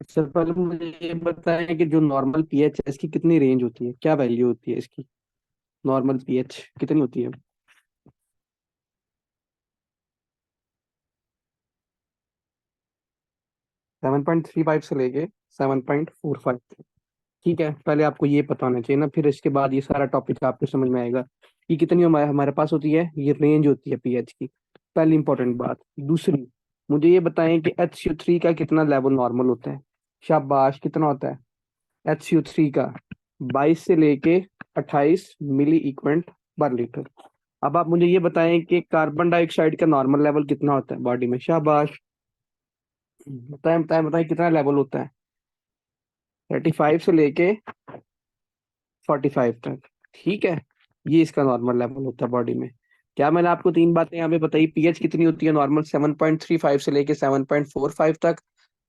सबसे पहले मुझे ये बताएं कि जो नॉर्मल पीएच है इसकी कितनी रेंज होती है, क्या वैल्यू होती है इसकी। नॉर्मल पीएच कितनी होती है? 7.35 से लेके 7.45। ठीक है, पहले आपको ये पता होना चाहिए ना, फिर इसके बाद ये सारा टॉपिक आपको समझ में आएगा कि कितनी हमारे हमारे पास होती है, ये रेंज होती है पीएच की। पहली इंपॉर्टेंट बात। दूसरी, मुझे ये बताएं कि HCO3 का कितना लेवल नॉर्मल होता है। शाबाश, कितना होता है HCO3 का? 22 से लेके 28 मिली इक्वेंट पर लीटर। अब आप मुझे ये बताएं कि कार्बन डाइऑक्साइड का नॉर्मल लेवल कितना होता है बॉडी में। शाबाश, बताएं बताएं बताएं, कितना लेवल होता है? 35 से लेके 45 तक। ठीक है, ये इसका नॉर्मल लेवल होता है बॉडी में। क्या मैंने आपको तीन बातें यहाँ पे बताई? पीएच कितनी होती है नॉर्मल? 7.35 से लेके 7.45 तक।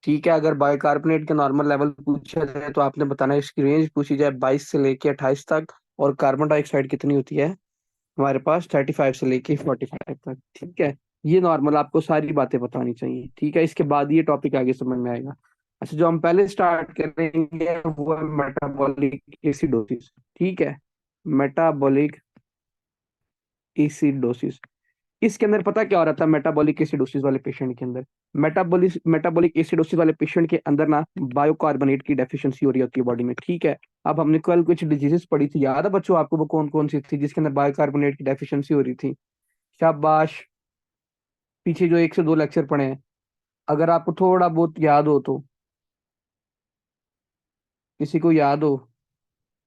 ठीक है, अगर बाइकार्बोनेट का नॉर्मल लेवल पूछा जाए तो आपने बताना है, इसकी रेंज पूछी जाए 22 से लेके 28 तक। और कार्बन डाइऑक्साइड कितनी होती है हमारे पास? 35 से लेके 45 तक। ठीक है, ये नॉर्मल आपको सारी बातें बतानी चाहिए। ठीक है, इसके बाद ये टॉपिक आगे समझ में आएगा। अच्छा, जो हम पहले स्टार्ट करेंगे वो है मेटाबॉलिक एसिडोसिस। ठीक है, मेटाबॉलिक एसिडोसिस। इसके अंदर पता क्या हो रहा था मेटाबॉलिक एसिडोसिस वाले पेशेंट के अंदर? मेटाबॉलिक एसिडोसिस वाले पेशेंट के अंदर ना बायोकार्बोनेट की डेफिशिएंसी हो रही होती है बॉडी में। ठीक है, अब हमने कल कुछ डिजीजेस पढ़ी थी, याद है बच्चों आपको वो कौन कौन सी थी जिसके अंदर बायोकार्बोनेट की डेफिशिएंसी हो रही थी? शाबाश, पीछे जो 1 से 2 लेक्चर पढ़े हैं, अगर आपको थोड़ा बहुत याद हो तो, किसी को याद हो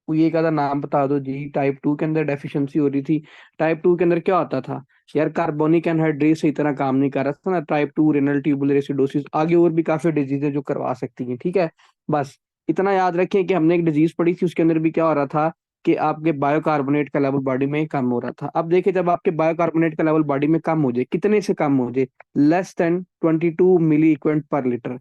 कोई एक आधा नाम बता दो जी। टाइप 2 के अंदर डेफिशिएंसी हो रही थी। टाइप 2 के अंदर क्या होता था यार? कार्बोनिक एनहाइड्रेट सही तरह काम नहीं कर रहा था ना। टाइप 2 रेनल ट्यूबुलर एसिडोसिस, आगे और भी काफी डिजीज है जो करवा सकती हैं। ठीक है, बस इतना याद रखें कि हमने एक डिजीज पढ़ी थी, उसके अंदर भी क्या हो रहा था कि आपके बायोकार्बोनेट का लेवल बॉडी में कम हो रहा था। अब देखिए, जब आपके बायोकार्बोनेट का लेवल बॉडी में कम हो जाए, कितने से कम हो जाए? लेस देन 22 मिली इक्वेंट पर लीटर।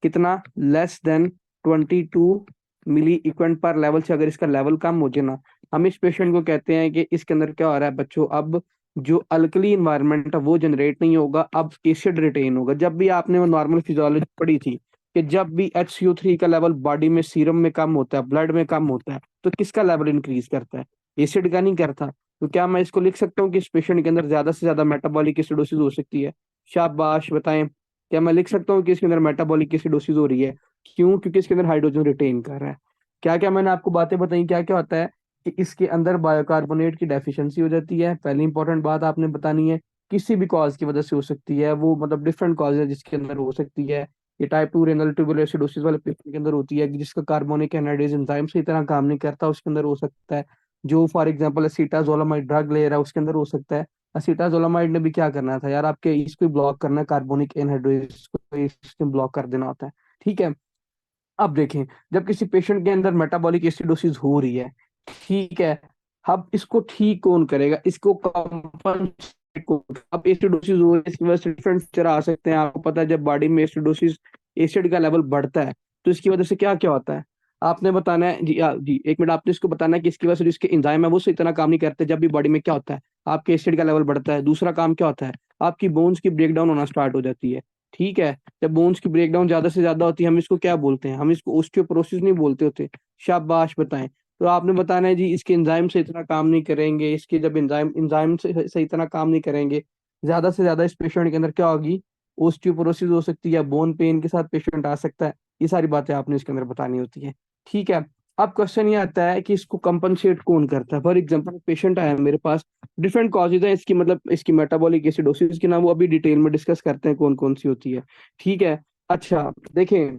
कितना? लेस देन 22 मिली इक्वेंट पर लेवल से अगर इसका लेवल कम हो जाए ना, हम इस पेशेंट को कहते हैं कि इसके अंदर क्या हो रहा है बच्चों, अब जो अल्कली इन्वायरमेंट है वो जनरेट नहीं होगा, अब एसिड रिटेन होगा। जब भी आपने वो नॉर्मल फिजियोलॉजी पढ़ी थी कि जब भी HCO3 का लेवल बॉडी में सीरम में कम होता है, ब्लड में कम होता है, तो किसका लेवल इंक्रीज करता है? एसिड का नहीं करता। तो क्या मैं इसको लिख सकता हूँ कि इस पेशेंट के अंदर ज्यादा से ज्यादा मेटाबॉलिक एसिडोसिस हो सकती है? शाबाश, बताएं, क्या मैं लिख सकता हूँ कि इसके अंदर मेटाबॉलिक एसिडोसिस हो रही है? क्यों? क्योंकि इसके अंदर हाइड्रोजन रिटेन कर रहा है। क्या क्या मैंने आपको बातें बताई, क्या क्या होता है कि इसके अंदर बायोकार्बोनेट की डेफिशिएंसी हो जाती है। पहली इंपॉर्टेंट बात आपने बतानी है, किसी भी कॉज की वजह से हो सकती है वो, मतलब डिफरेंट कॉज है जिसके अंदर हो सकती है। ये टाइप 2 रेनल ट्यूबुलर एसिडोसिस वाले पेशेंट के अंदर होती है जिसका कार्बोनिक एनहाइड्रेज एंजाइम सही तरह काम नहीं करता, उसके अंदर हो सकता है। जो फॉर एग्जांपल असीटाजोलामाइड ड्रग ले रहा है उसके अंदर हो सकता है। असीटाजोलामाइड ने भी क्या करना था यार, आपके इसको ब्लॉक करना है, कार्बोनिक एनहाइड्रेज को ब्लॉक कर देना होता है। ठीक है, अब देखें, जब किसी पेशेंट के अंदर मेटाबॉलिक एसिडोसिस हो रही है, ठीक है, अब इसको ठीक कौन करेगा? इसको कंपनसेट कौन? अब एसिडोसिस हो रही है, इसकी वजह से डिफरेंट फीचर आ सकते हैं। आपको पता है जब बॉडी में एसिडोसिस, एसिड का लेवल बढ़ता है, तो इसकी वजह से क्या क्या होता है आपने बताना है जी। जी एक मिनट, आपने इसको बताना है कि इसकी वजह से जो इसके एंजाइम है वो सही तरह काम नहीं करते। जब भी बॉडी में क्या होता है, आपके एसिड का लेवल बढ़ता है। दूसरा काम क्या होता है, आपकी बोन्स की ब्रेकडाउन होना स्टार्ट हो जाती है। ठीक है, जब बोन्स की ब्रेकडाउन ज्यादा से ज्यादा होती है, हम इसको क्या बोलते हैं? हम इसको ओस्टियोपोरोसिस नहीं बोलते होते। शाबाश, बताएं। तो आपने बताना है जी, इसके एंजाइम से इतना काम नहीं करेंगे, इसके जब एंजाइम एंजाइम से सही तरह काम नहीं करेंगे, ज्यादा से ज्यादा इस पेशेंट के अंदर क्या होगी? ओस्टियोपोरोसिस हो सकती है, बोन पेन के साथ पेशेंट आ सकता है। ये सारी बातें आपने इसके अंदर बतानी होती है। ठीक है, अब क्वेश्चन ये आता है कि इसको कंपनसेट कौन करता है। फॉर एग्जाम्पल पेशेंट आया मेरे पास, डिफरेंट कॉजेज है इसकी, मतलब इसकी मेटाबॉलिक एसिडोसिस की ना, वो अभी डिटेल में डिस्कस करते हैं कौन कौन सी होती है। ठीक है, अच्छा देखें,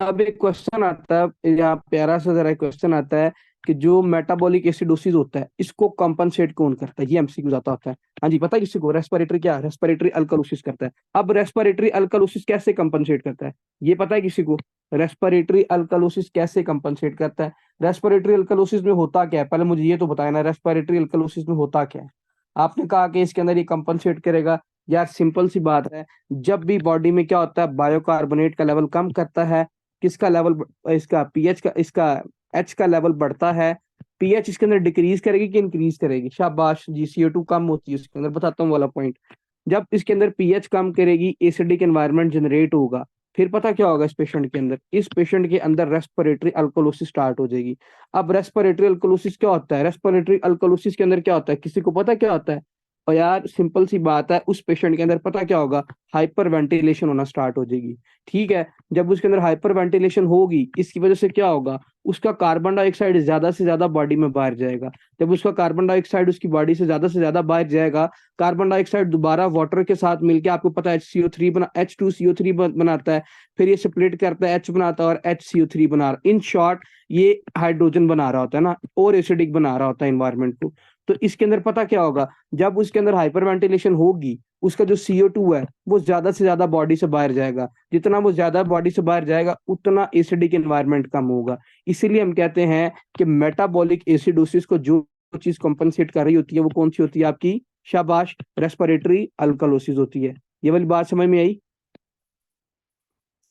अब एक क्वेश्चन आता है यहाँ, प्यारा सा जरा क्वेश्चन आता है कि जो मेटाबॉलिक एसिडोसिस होता है इसको कंपनसेट कौन करता है? ये एमसीक्यू जाता होता है। हाँ जी, पता है किसी को? रेस्पिरेटरी, क्या रेस्पिरेटरी अल्कलोसिस करता है। अब रेस्पिरेटरी अल्कलोसिस कैसे कंपनसेट करता है, ये पता है किसी को? रेस्पिरेटरी अल्कलोसिस कैसे कंपनसेट करता है? रेस्पिरेटरी अल्कलोसिस में होता क्या है, पहले मुझे ये तो बताया ना, रेस्पिरेटरी अल्कलोसिस में होता क्या है? आपने कहा कि इसके अंदर ये कंपनसेट करेगा। यार सिंपल सी बात है, जब भी बॉडी में क्या होता है, बायोकार्बोनेट का लेवल कम करता है, किसका लेवल? इसका पीएच का, इसका एच का लेवल बढ़ता है। पीएच इसके अंदर डिक्रीज करेगी कि इंक्रीज करेगी? शाबाश जी, CO2 कम होती है उसके अंदर, बताता हूँ वाला पॉइंट। जब इसके अंदर पीएच कम करेगी, एसिडिक एनवायरनमेंट जनरेट होगा, फिर पता क्या होगा इस पेशेंट के अंदर रेस्पिरेटरी अल्कोलोसिस स्टार्ट हो जाएगी। अब रेस्पिरेटरी अल्कोलोसिस क्या होता है? रेस्पिरेटरी अल्कोलोसिस के अंदर क्या होता है, किसी को पता क्या होता है? और यार सिंपल सी बात है, उस पेशेंट के अंदर पता क्या होगा, हाइपर वेंटिलेशन होना स्टार्ट हो जाएगी। ठीक है, जब उसके अंदर हाइपर वेंटिलेशन होगी, इसकी वजह से क्या होगा, उसका कार्बन डाइऑक्साइड ज्यादा से ज्यादा बॉडी में बाहर जाएगा। जब उसका कार्बन डाइऑक्साइड उसकी बॉडी से ज्यादा बाहर जाएगा, कार्बन डाइऑक्साइड दोबारा वाटर के साथ मिलके, आपको पता है H2CO3 बनाता है, फिर ये स्प्लिट करता है, H बनाता है और HCO3 बना रहा, इन शॉर्ट ये हाइड्रोजन बना रहा होता है ना, और एसिडिक बना रहा होता है इन्वायरमेंट को। तो इसके अंदर पता क्या होगा, जब उसके अंदर हाइपर वेंटिलेशन होगी, उसका जो CO2 है वो ज्यादा से ज्यादा बॉडी से बाहर जाएगा। जितना वो ज्यादा बॉडी से बाहर जाएगा, उतना एसिडिक एनवायरनमेंट कम होगा। इसीलिए हम कहते हैं कि मेटाबॉलिक एसिडोसिस को जो चीज कॉम्पनसेट कर रही होती है, वो कौन सी होती है आपकी? शाबाश, रेस्पिरेटरी अल्कलोसिस होती है। ये वाली बात समझ में आई?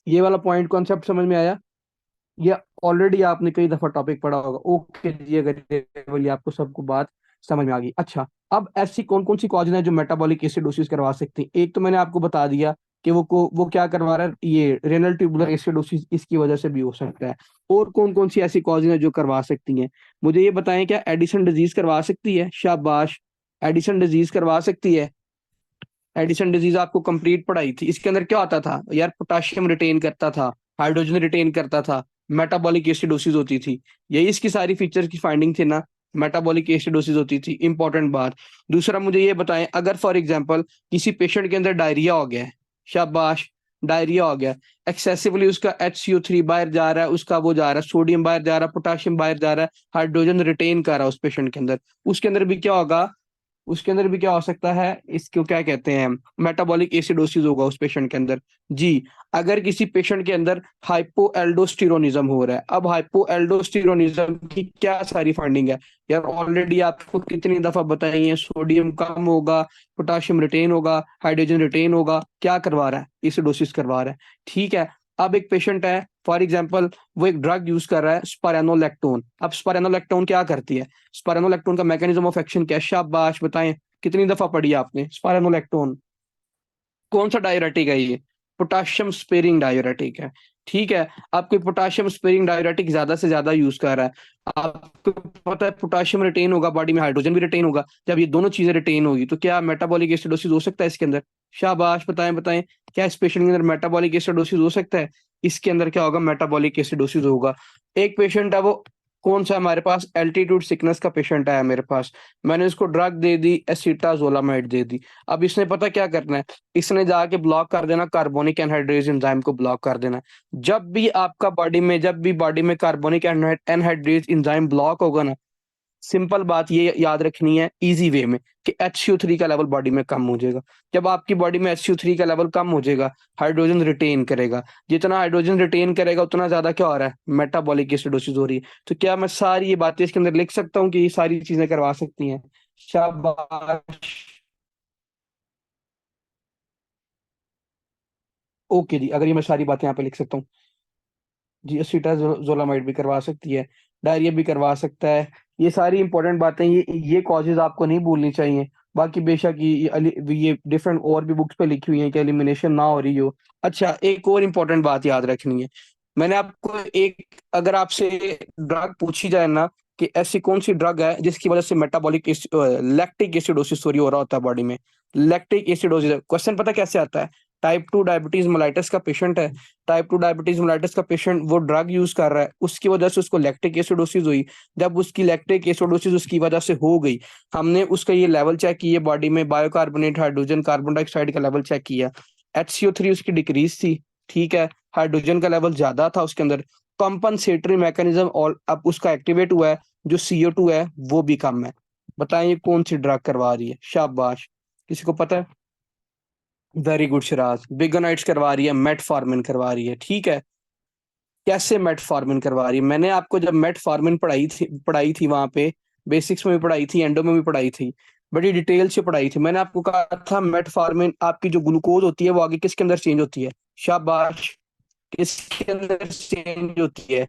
ये वाला पॉइंट कॉन्सेप्ट समझ में आया? ये ऑलरेडी आपने कई दफा टॉपिक पढ़ा होगा। ओके जी, अगर ये वाली आपको सबको बात समझ में आ गई। अच्छा, अब ऐसी कौन कौन सी कॉजेज हैं जो मेटाबॉलिक एसिडोसिस करवा सकती हैं? एक तो मैंने आपको बता दिया कि वो क्या करवा रहा है, ये रेनल ट्यूबुलर एसिडोसिस, इसकी वजह से भी हो सकता है। और कौन कौन सी ऐसी कॉजेज हैं जो करवा सकती हैं? मुझे ये बताएं, क्या एडिसन डिजीज करवा सकती है? शाबाश, एडिसन डिजीज करवा सकती है। एडिसन डिजीज आपको कंप्लीट पढ़ाई थी। इसके अंदर क्या होता था यार, पोटाशियम रिटेन करता था, हाइड्रोजन रिटेन करता था, मेटाबॉलिक एसिडोसिस होती थी। यही इसकी सारी फीचर की फाइंडिंग थी ना, मेटाबॉलिक एसिडोसिस होती थी। इंपॉर्टेंट बात। दूसरा मुझे ये बताएं, अगर फॉर एग्जांपल किसी पेशेंट के अंदर डायरिया हो गया है, शाबाश, डायरिया हो गया, एक्सेसिवली उसका HCO3 बाहर जा रहा है, उसका वो जा रहा है, सोडियम बाहर जा रहा है, पोटाशियम बाहर जा रहा है, हाइड्रोजन रिटेन कर रहा है उस पेशेंट के अंदर, उसके अंदर भी क्या होगा, उसके अंदर भी क्या हो सकता है, इसको क्या कहते हैं, मेटाबॉलिक एसिडोसिस होगा उस पेशेंट के अंदर। जी। अगर किसी पेशेंट के अंदर हाइपोएल्डोस्टेरोनिज्म हो रहा है, अब हाइपोएल्डोस्टेरोनिज्म की क्या सारी फाइंडिंग है यार, ऑलरेडी आपको कितनी दफा बताई है, सोडियम कम होगा, पोटाशियम रिटेन होगा, हाइड्रोजन रिटेन होगा, क्या करवा रहा है, एसिडोसिस करवा रहा है। ठीक है, अब एक पेशेंट है फॉर एग्जाम्पल, वो एक ड्रग यूज कर रहा है स्पारेनोलेक्टोन। अब स्पारेनोलेक्टोन क्या करती है, स्पारेनोलेक्टोन का मैकेनिज्म ऑफ एक्शन क्या है? शाबाश, बताएं, कितनी दफा पढ़ी है आपने स्पारेनोलेक्टोन? कौन सा डायरेटिक है ये? पोटाशियम स्पेरिंग डायरेटिक है। ठीक है, आप कोई पोटाशियम स्पेरिंग डायरेटिक ज्यादा से ज्यादा यूज कर रहा है, आपको पता है पोटाशियम रिटेन होगा बॉडी में, हाइड्रोजन भी रिटेन होगा। जब ये दोनों चीजें रिटेन होगी तो क्या मेटाबॉलिक एसिडोसिस हो सकता है इसके अंदर? शाबाश, बताएं बताएं, क्या इस पेशेंट के अंदर मेटाबॉलिक एसिडोसिस हो सकता है? इसके अंदर क्या होगा, मेटाबॉलिक एसिडोसिस होगा। एक पेशेंट है, वो कौन सा, हमारे पास एल्टीट्यूड सिकनेस का पेशेंट आया मेरे पास, मैंने उसको ड्रग दे दी, एसिटाजोलामाइड दे दी। अब इसने पता क्या करना है, इसने जाके ब्लॉक कर देना कार्बोनिक एनहाइड्रेज एंजाइम को, ब्लॉक कर देना। जब भी बॉडी में कार्बोनिक एनहाइड्रेज एंजाइम ब्लॉक होगा ना, सिंपल बात ये याद रखनी है इजी वे में, कि HCO3 का लेवल बॉडी में कम हो जाएगा। जब आपकी बॉडी में HCO3 का लेवल कम हो जाएगा, हाइड्रोजन रिटेन करेगा, जितना हाइड्रोजन रिटेन करेगा उतना ज्यादा क्या हो रहा है, मेटाबॉलिक एसिडोसिस हो रही है। तो क्या मैं सारी ये बातें इसके अंदर लिख सकता हूँ कि ये सारी चीजें करवा सकती हैं? शाबाश। ओके जी, अगर ये मैं सारी बातें यहाँ पे लिख सकता हूँ, जी, एसिटाजोलामाइड भी करवा सकती है, डायरिया भी करवा सकता है। ये सारी इंपॉर्टेंट बातें, ये कॉजेज आपको नहीं भूलनी चाहिए। बाकी बेशक ये डिफरेंट और भी बुक्स पे लिखी हुई है कि एलिमिनेशन ना हो रही हो। अच्छा, एक और इम्पोर्टेंट बात याद रखनी है, मैंने आपको एक, अगर आपसे ड्रग पूछी जाए ना, कि ऐसी कौन सी ड्रग है जिसकी वजह से मेटाबॉलिक लैक्टिक एसिडोसिस हो रहा होता है बॉडी में, लैक्टिक एसिडोसिस, क्वेश्चन पता कैसे आता है, टाइप 2 डायबिटीज मेलाइटिस का पेशेंट है, टाइप 2 डायबिटीज मेलाइटिस का पेशेंट, वो ड्रग यूज कर रहा है, उसकी वजह से उसको लैक्टिक एसिडोसिस हुई। जब उसकी लैक्टिक एसिडोसिस उसकी वजह से हो गई, हमने उसका ये लेवल चेक किया बॉडी में, बायोकार्बोनेट, हाइड्रोजन, कार्बन डाइऑक्साइड का लेवल चेक किया, HCO3 उसकी डिक्रीज थी। ठीक है, हाइड्रोजन का लेवल ज्यादा था उसके अंदर, कॉम्पनसेटरी मैकेनिज्म और अब उसका एक्टिवेट हुआ है, जो CO2 है वो भी कम है। बताएं ये कौन सी ड्रग करवा रही है? शाबाश, किसी को पता है? वेरी गुड सिराज, बिगोनाइट्स करवा रही है, मेटफॉर्मिन करवा रही है। ठीक है, कैसे मेटफॉर्मिन करवा रही है? मैंने आपको जब मेटफॉर्मिन पढ़ाई थी वहां पे, बेसिक्स में भी पढ़ाई थी, एंडो में भी पढ़ाई थी, बड़ी डिटेल से पढ़ाई थी। मैंने आपको कहा था मेटफॉर्मिन, आपकी जो ग्लूकोज होती है वो आगे किसके अंदर चेंज होती है? शाबाश, किसके अंदर चेंज होती है?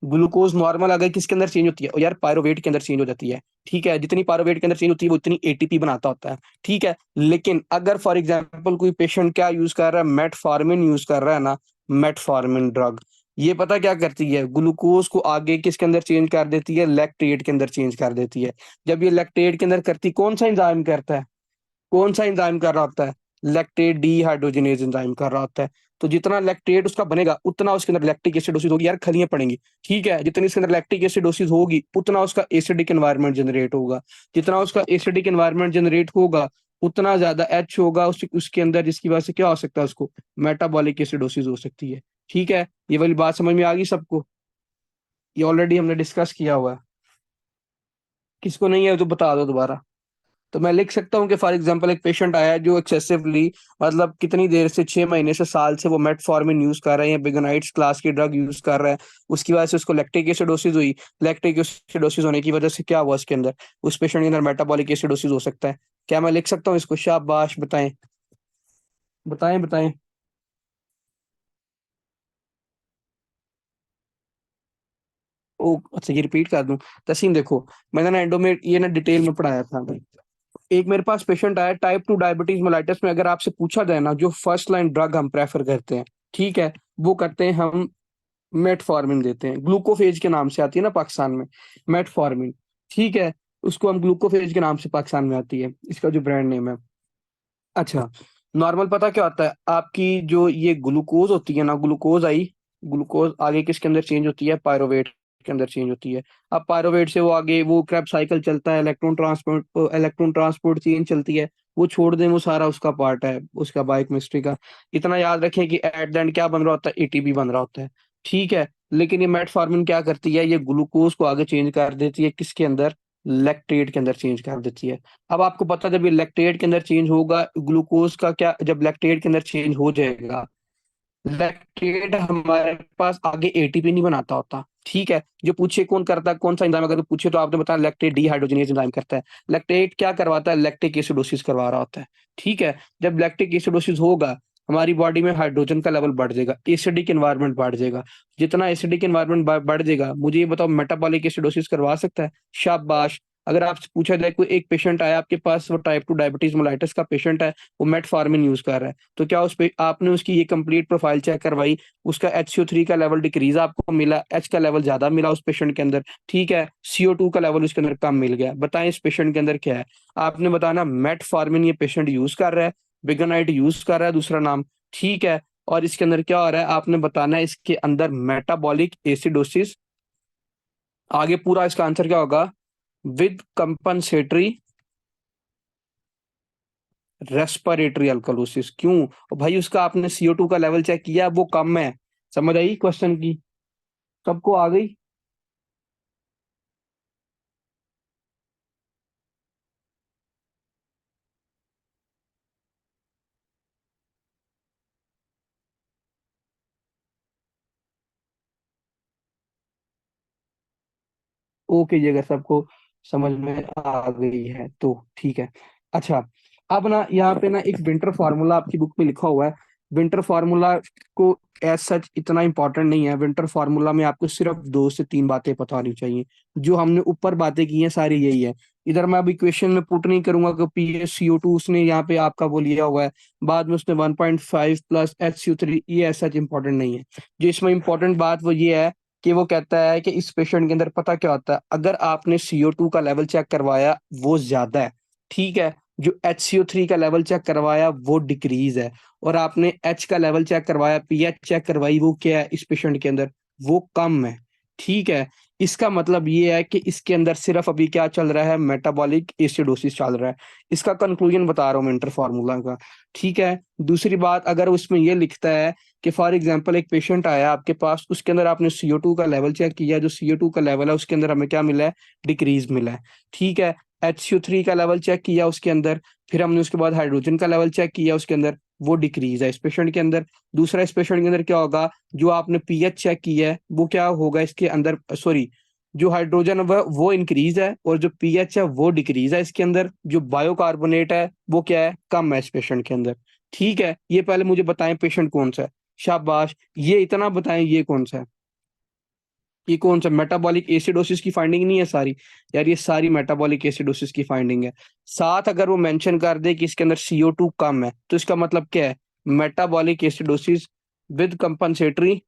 ग्लूकोज नॉर्मल आ गई, किसके अंदर चेंज होती है? और यार पायरोवेट के अंदर चेंज हो जाती है। ठीक है, जितनी पायरोवेट के अंदर चेंज होती है वो उतनी ATP बनाता होता है। ठीक है, लेकिन अगर फॉर एग्जाम्पल कोई पेशेंट क्या यूज कर रहा है, मेटफॉर्मिन यूज कर रहा है ना, मेटफॉर्मिन ड्रग। ये पता क्या करती है, ग्लूकोज को आगे किसके अंदर चेंज कर देती है, लैक्टेट के अंदर चेंज कर देती है। जब ये लैक्टेट के अंदर करती, कौन सा एंजाइम करता है, कौन सा एंजाइम कर रहा होता है, लैक्टेट डीहाइड्रोजिनेज एंजाइम कर रहा होता है। तो जितना लैक्टेट उसका बनेगा उतना उसके अंदर लैक्टिक एसिडोसिस होगी, यार खलियां पड़ेंगी। ठीक है, जितनी इसके अंदर लैक्टिक एसिडोसिस होगी उतना उसका एसिडिक एनवायरनमेंट जनरेट होगा। जितना उसका एसिडिक एनवायरनमेंट जनरेट होगा उतना ज्यादा एच होगा उसके अंदर, जिसकी वजह से क्या हो सकता है, उसको मेटाबॉलिक एसिडोसिस हो सकती है। ठीक है, ये वाली बात समझ में आ गई सबको? ये ऑलरेडी हमने डिस्कस किया हुआ है। किसको नहीं है तो बता दो दोबारा। तो मैं लिख सकता हूँ कि फॉर एग्जांपल एक पेशेंट आया है जो एक्सेसिवली, मतलब कितनी देर से, 6 महीने से, साल से वो मेटफॉर्मिन यूज कर रहे हैं, बिगोनाइट्स क्लास की ड्रग यूज कर रहा है। उसकी वजह से उसको लैक्टिक एसिडोसिस हुई। लैक्टिक एसिडोसिस होने की वजह से क्या हुआ उसके अंदर, उस पेशेंट के अंदर मेटाबॉलिक एसिडोसिस हो सकता है। क्या मैं लिख सकता हूँ इसको? शाबाश, बताएं बताएं बताएं। ओ अच्छा, ये रिपीट कर दूं? तसीम देखो, मैंने ना एंडो में ये ना डिटेल में पढ़ाया था। एक मेरे पास पेशेंट आया टाइप 2 डायबिटीज मेलाइटिस में। अगर आपसे पूछा जाए ना, जो फर्स्ट लाइन ड्रग हम प्रेफर करते हैं, ठीक है, वो करते हैं हम मेटफॉर्मिन देते हैं, ग्लूकोफेज के नाम से आती है ना पाकिस्तान में, मेटफॉर्मिन। ठीक है, उसको हम ग्लूकोफेज के नाम से पाकिस्तान में आती है, इसका जो ब्रांड नेम है। अच्छा, नॉर्मल पता क्या होता है, आपकी जो ये ग्लूकोज होती है ना, ग्लूकोज आई, ग्लूकोज आगे किसके अंदर चेंज होती है, पायरोवेट के अंदर चेंज होती है। अब पायरोवेट से वो आगे वो क्रेब साइकिल चलता है, इलेक्ट्रॉन ट्रांसपोर्ट चेन चलती है। वो छोड़ दें, वो सारा उसका पार्ट है, उसका बायोकेमिस्ट्री का। इतना याद रखें कि एट द एंड क्या बन रहा होता है, एटीपी बन रहा होता है। ठीक है, लेकिन ये मेटफॉर्मिन क्या करती है, ये ग्लूकोज को आगे चेंज कर देती है, किसके अंदर, लैक्टेट के अंदर चेंज कर देती है। अब आपको पता है, जब ये लैक्टेट के अंदर चेंज होगा ग्लूकोज का क्या, जब लैक्टेट के अंदर चेंज हो जाएगा, लैक्टेट हमारे पास आगे एटीपी नहीं बनाता होता। ठीक है, जो पूछे कौन करता है, कौन सा एंजाइम, अगर पूछे तो आपने बताया लैक्टेट डीहाइड्रोजिनेज एंजाइम करता है। लैक्टेट क्या करवाता है, लैक्टिक एसिडोसिस करवा रहा होता है। ठीक है, जब लैक्टिक एसिडोसिस होगा हमारी बॉडी में हाइड्रोजन का लेवल बढ़ जाएगा, एसिडिक एनवायरनमेंट बढ़ जाएगा। जितना एसिडिक एनवायरनमेंट बढ़ जाएगा, मुझे ये बताओ, मेटाबॉलिक एसिडोसिस करवा सकता है? शाबाश। अगर आपसे पूछा जाए, कोई एक पेशेंट आया आपके पास, वो टाइप 2 डायबिटीज मेलाइटिस का पेशेंट है, वो मेटफॉर्मिन यूज कर रहा है, तो क्या उस पे आपने उसकी ये कंप्लीट प्रोफाइल चेक करवाई, उसका HCO3 का लेवल डिक्रीज आपको मिला, एच का लेवल ज्यादा मिला उस पेशेंट के अंदर। ठीक है, CO2 का लेवल उसके अंदर कम मिल गया, बताएं इस पेशेंट के अंदर क्या है? आपने बताना मेटफॉर्मिन ये पेशेंट यूज कर रहा है, बिगोनाइट यूज कर रहा है दूसरा नाम। ठीक है, और इसके अंदर क्या हो रहा है आपने बताना है, इसके अंदर मेटाबॉलिक एसिडोसिस। आगे पूरा इसका आंसर क्या होगा, विद कंपनसेटरी रेस्पिरेटरी अल्कलोसिस। क्यों? और भाई उसका आपने CO2 का लेवल चेक किया, वो कम है। समझ आई क्वेश्चन की? सबको आ गई? ओके जी, अगर सबको समझ में आ गई है तो ठीक है। अच्छा, अब ना यहाँ पे ना एक विंटर फार्मूला आपकी बुक में लिखा हुआ है। विंटर फार्मूला को एज सच इतना इंपॉर्टेंट नहीं है। विंटर फार्मूला में आपको सिर्फ 2 से 3 बातें पता होनी चाहिए। जो हमने ऊपर बातें की हैं सारी यही है। इधर मैं अब इक्वेशन में पुट नहीं करूंगा कि PaCO2 उसने यहाँ पे आपका वो लिया हुआ है, बाद में उसने 1.5 प्लस HCO3, ये एज सच इंपॉर्टेंट नहीं है। जो इसमें इंपॉर्टेंट बात वो ये है कि वो कहता है कि इस पेशेंट के अंदर पता क्या होता है, अगर आपने CO2 का लेवल चेक करवाया वो ज्यादा है, ठीक है, जो HCO3 का लेवल चेक करवाया वो डिक्रीज है, और आपने H का लेवल चेक करवाया, पीएच चेक करवाई, वो क्या है इस पेशेंट के अंदर, वो कम है। ठीक है, इसका मतलब ये है कि इसके अंदर सिर्फ अभी क्या चल रहा है, मेटाबॉलिक एसिडोसिस चल रहा है। इसका कंक्लूजन बता रहा हूँ मैं इंटर फार्मूला का। ठीक है, दूसरी बात, अगर उसमें ये लिखता है कि फॉर एग्जांपल एक पेशेंट आया आपके पास, उसके अंदर आपने CO2 का लेवल चेक किया, जो CO2 का लेवल है उसके अंदर हमें क्या मिला है, डिक्रीज मिला है। ठीक है, HCO3 का लेवल चेक किया उसके अंदर, फिर हमने उसके बाद हाइड्रोजन का लेवल चेक किया उसके अंदर, वो डिक्रीज है इस पेशेंट के अंदर। दूसरा, इस पेशेंट के अंदर क्या होगा, जो आपने पीएच चेक किया है वो क्या होगा इसके अंदर, सॉरी, जो हाइड्रोजन है वो इंक्रीज है, और जो पीएच है वो डिक्रीज है इसके अंदर। जो बायोकार्बोनेट है वो क्या है, कम है इस पेशेंट के अंदर। ठीक है, ये पहले मुझे बताएं पेशेंट कौन सा है? शाबाश, ये इतना बताएं ये कौन सा है, ये कौन सा मेटाबॉलिक एसिडोसिस की फाइंडिंग नहीं है सारी? यार ये सारी मेटाबॉलिक एसिडोसिस की फाइंडिंग है। साथ अगर वो मेंशन कर दे कि इसके अंदर CO2 कम है, तो इसका मतलब क्या है, metabolic acidosis with compensatory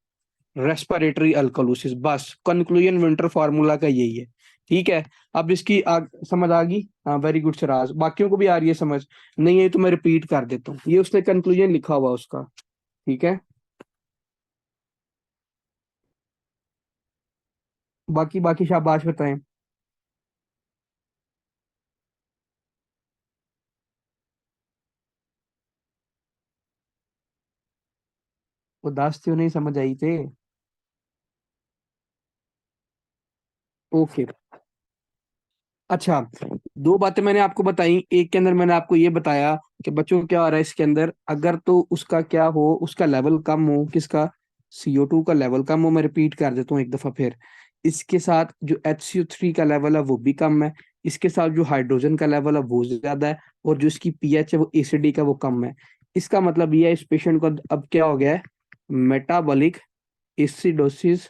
respiratory alkalosis. बस कंक्लूजन विंटर फार्मूला का यही है। ठीक है, अब इसकी समझ आ गई? हाँ, वेरी गुड सिराज, बाकियों को भी आ रही है समझ? नहीं है तो मैं रिपीट कर देता हूँ, ये उसने कंक्लूजन लिखा हुआ उसका। ठीक है, बाकी बाकी शाबाश बताएं। वो 10 क्यों नहीं समझ आई थे? ओके। अच्छा, दो बातें मैंने आपको बताई, एक के अंदर मैंने आपको ये बताया कि बच्चों को क्या हो रहा है इसके अंदर, अगर तो उसका क्या हो, उसका लेवल कम हो, किसका, CO2 का लेवल कम हो। मैं रिपीट कर देता हूँ एक दफा फिर। इसके साथ जो HCO3 का लेवल है वो भी कम है, इसके साथ जो हाइड्रोजन का लेवल है वो ज्यादा है, और जो इसकी पीएच है वो एसिडी का वो कम है। इसका मतलब ये है इस पेशेंट को अब क्या हो गया है, metabolic acidosis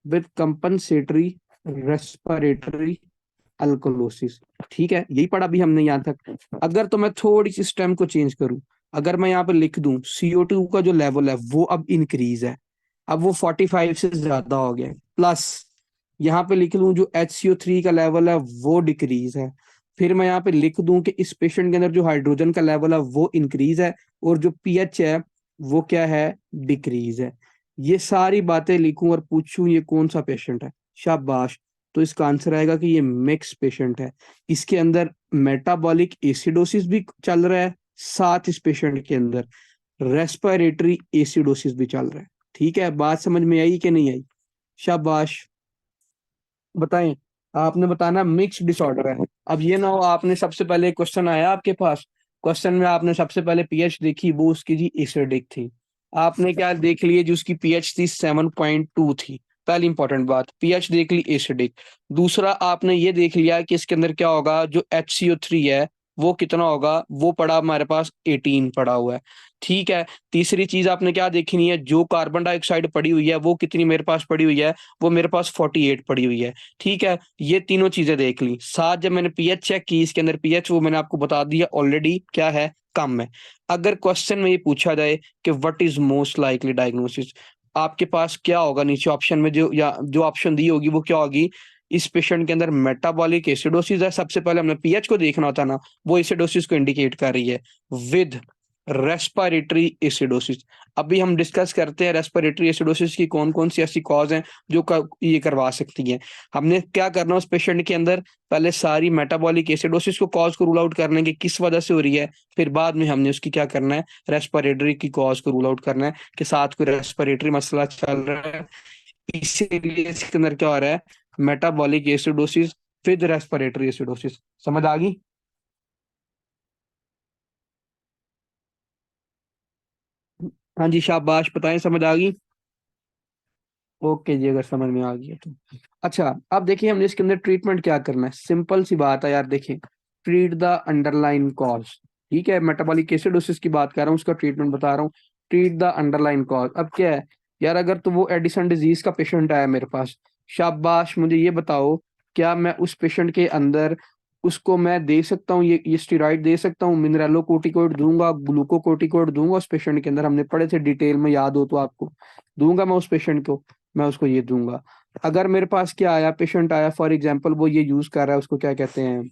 with compensatory respiratory alkalosis. ठीक है, यही पढ़ा भी हमने यहाँ तक। अगर तो मैं थोड़ी सी स्टेम को चेंज करूं, अगर मैं यहाँ पे लिख दूं CO2 का जो लेवल है वो अब इंक्रीज है, अब वो 45 से ज्यादा हो गया है, प्लस यहाँ पे लिख लूं जो HCO3 का लेवल है वो डिक्रीज है, फिर मैं यहाँ पे लिख दूं कि इस पेशेंट के अंदर जो हाइड्रोजन का लेवल है वो इंक्रीज है, और जो पीएच है वो क्या है, डिक्रीज है। ये सारी बातें लिखूं और पूछूं ये कौन सा पेशेंट है, शाबाश, तो इसका आंसर आएगा कि ये मिक्स पेशेंट है। इसके अंदर मेटाबॉलिक एसिडोसिस भी चल रहा है, साथ इस पेशेंट के अंदर रेस्पिरेटरी एसिडोसिस भी चल रहा है। ठीक है, बात समझ में आई कि नहीं आई? शाबाश, बताएं। आपने बताना मिक्स डिसऑर्डर है। अब ये ना हो आपने सबसे पहले क्वेश्चन आया आपके पास, क्वेश्चन में आपने सबसे पहले पीएच देखी, वो उसकी जी एसिडिक थी। आपने क्या देख लिया, जो उसकी पीएच थी 7.2 थी। पहली इंपॉर्टेंट बात, पीएच देख ली एसिडिक। दूसरा आपने ये देख लिया कि इसके अंदर क्या होगा, जो HCO3 है वो कितना होगा, वो पड़ा हमारे पास 18 पड़ा हुआ है। ठीक है, तीसरी चीज आपने क्या देखनी है, जो कार्बन डाइऑक्साइड पड़ी हुई है वो कितनी मेरे पास पड़ी हुई है, वो मेरे पास 48 पड़ी हुई है। ठीक है, ये तीनों चीजें देख ली। साथ जब मैंने पीएच चेक की, इसके अंदर पीएच वो मैंने आपको बता दिया ऑलरेडी क्या है, कम है। अगर क्वेश्चन में ये पूछा जाए कि what is most likely diagnosis, आपके पास क्या होगा नीचे ऑप्शन में, जो या जो ऑप्शन दी होगी वो क्या होगी, इस पेशेंट के अंदर मेटाबॉलिक एसिडोसिस है। सबसे पहले हमने पीएच को देखना होता ना, वो एसिडोसिस को इंडिकेट कर रही है, विद रेस्पिरेटरी एसिडोसिस। अभी हम डिस्कस करते हैं रेस्पिरेटरी एसिडोसिस की कौन कौन सी ऐसी कॉज हैं जो ये करवा सकती हैं। हमने क्या करना है उस पेशेंट के अंदर, पहले सारी मेटाबॉलिक एसिडोसिस को कॉज को रूल आउट करने की किस वजह से हो रही है, फिर बाद में हमने उसकी क्या करना है, रेस्पिरेटरी की कॉज को रूल आउट करना है कि साथ कोई रेस्पिरेटरी मसला चल रहा है, इसीलिए इसके अंदर क्या हो रहा है, metabolic acidosis with respiratory acidosis. समझ आ गई? हाँ जी, शाबाश, बताएं समझ आ गई? ओके जी, अगर समझ में आ गया तो। अच्छा, अब देखिए हमने इसके अंदर ट्रीटमेंट क्या करना है, सिंपल सी बात है यार, देखिए, ट्रीट द अंडरलाइन कॉज। ठीक है, मेटाबॉलिक एसिडोसिस की बात कर रहा हूँ, उसका ट्रीटमेंट बता रहा हूँ। ट्रीट द अंडरलाइन कॉज, अब क्या है यार, अगर तो वो एडिसन डिजीज का पेशेंट आया मेरे पास, शाबाश, मुझे ये बताओ, क्या मैं उस पेशेंट के अंदर उसको मैं दे सकता हूँ, ये स्टेरॉइड दे सकता हूँ, मिनरलोकोर्टिकोइड दूंगा, ग्लूकोकोर्टिकोइड दूंगा उस पेशेंट के अंदर, हमने पढ़े थे डिटेल में, याद हो तो आपको, दूंगा मैं उस पेशेंट को, मैं उसको ये दूंगा। अगर मेरे पास क्या आया, पेशेंट आया फॉर एग्जांपल, वो ये यूज कर रहा है, उसको क्या कहते हैं,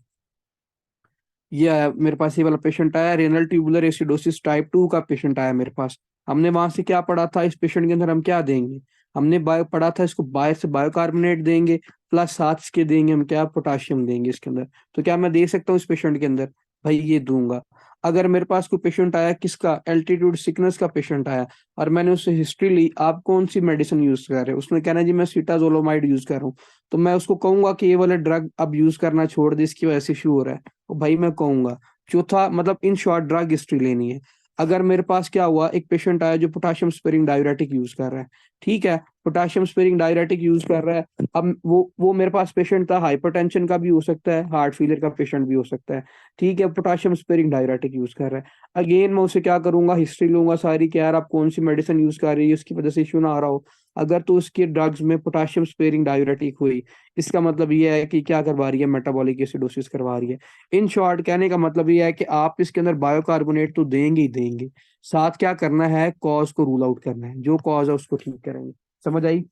ये आया मेरे पास, ये वाला पेशेंट आया, रेनल ट्यूबुलर एसिडोसिस टाइप 2 का पेशेंट आया मेरे पास। हमने वहां से क्या पढ़ा था, इस पेशेंट के अंदर हम क्या देंगे, हमने बायो पढ़ा था, इसको बायो से बायोकार्बोनेट देंगे, प्लस साथ इसके देंगे हम क्या, पोटाशियम देंगे इसके अंदर। तो क्या मैं दे सकता हूँ इस पेशेंट के अंदर? भाई ये दूंगा। अगर मेरे पास कोई पेशेंट आया, किसका, एल्टीट्यूड सिकनेस का पेशेंट आया, और मैंने उससे हिस्ट्री ली, आप कौन सी मेडिसिन यूज कर रहे हो, उसने कहना जी मैं सीटाजोलोमाइड यूज कर रहा हूँ, तो मैं उसको कहूंगा कि ये वाला ड्रग अब यूज करना छोड़ दे, इसकी वजह से इशू हो रहा है, तो भाई मैं कहूंगा। चौथा मतलब इन शॉर्ट ड्रग हिस्ट्री लेनी है। अगर मेरे पास क्या हुआ, एक पेशेंट आया जो पोटाशियम स्पेरिंग डाययूरेटिक यूज कर रहा है, ठीक है, पोटाशियम स्पेरिंग डाययूरेटिक यूज कर रहा है, अब वो मेरे पास पेशेंट था, हाइपरटेंशन का भी हो सकता है, हार्ट फेलियर का पेशेंट भी हो सकता है, ठीक है, पोटाशियम स्पेरिंग डाययूरेटिक यूज कर रहा है। अगेन मैं उसे क्या करूंगा, हिस्ट्री लूंगा सारी कि यार आप कौन सी मेडिसिन यूज कर रही है, उसकी वजह से इशू ना आ रहा हो। अगर तो उसके ड्रग्स में पोटाशियम स्पेयरिंग डायूरेटिक हुई, इसका मतलब ये है कि क्या करवा रही है, मेटाबॉलिक एसिडोसिस करवा रही है। इन शॉर्ट कहने का मतलब ये है कि आप इसके अंदर बायोकार्बोनेट तो देंगे ही देंगे, साथ क्या करना है, कॉज को रूल आउट करना है, जो कॉज है उसको ठीक करेंगे। समझ आई?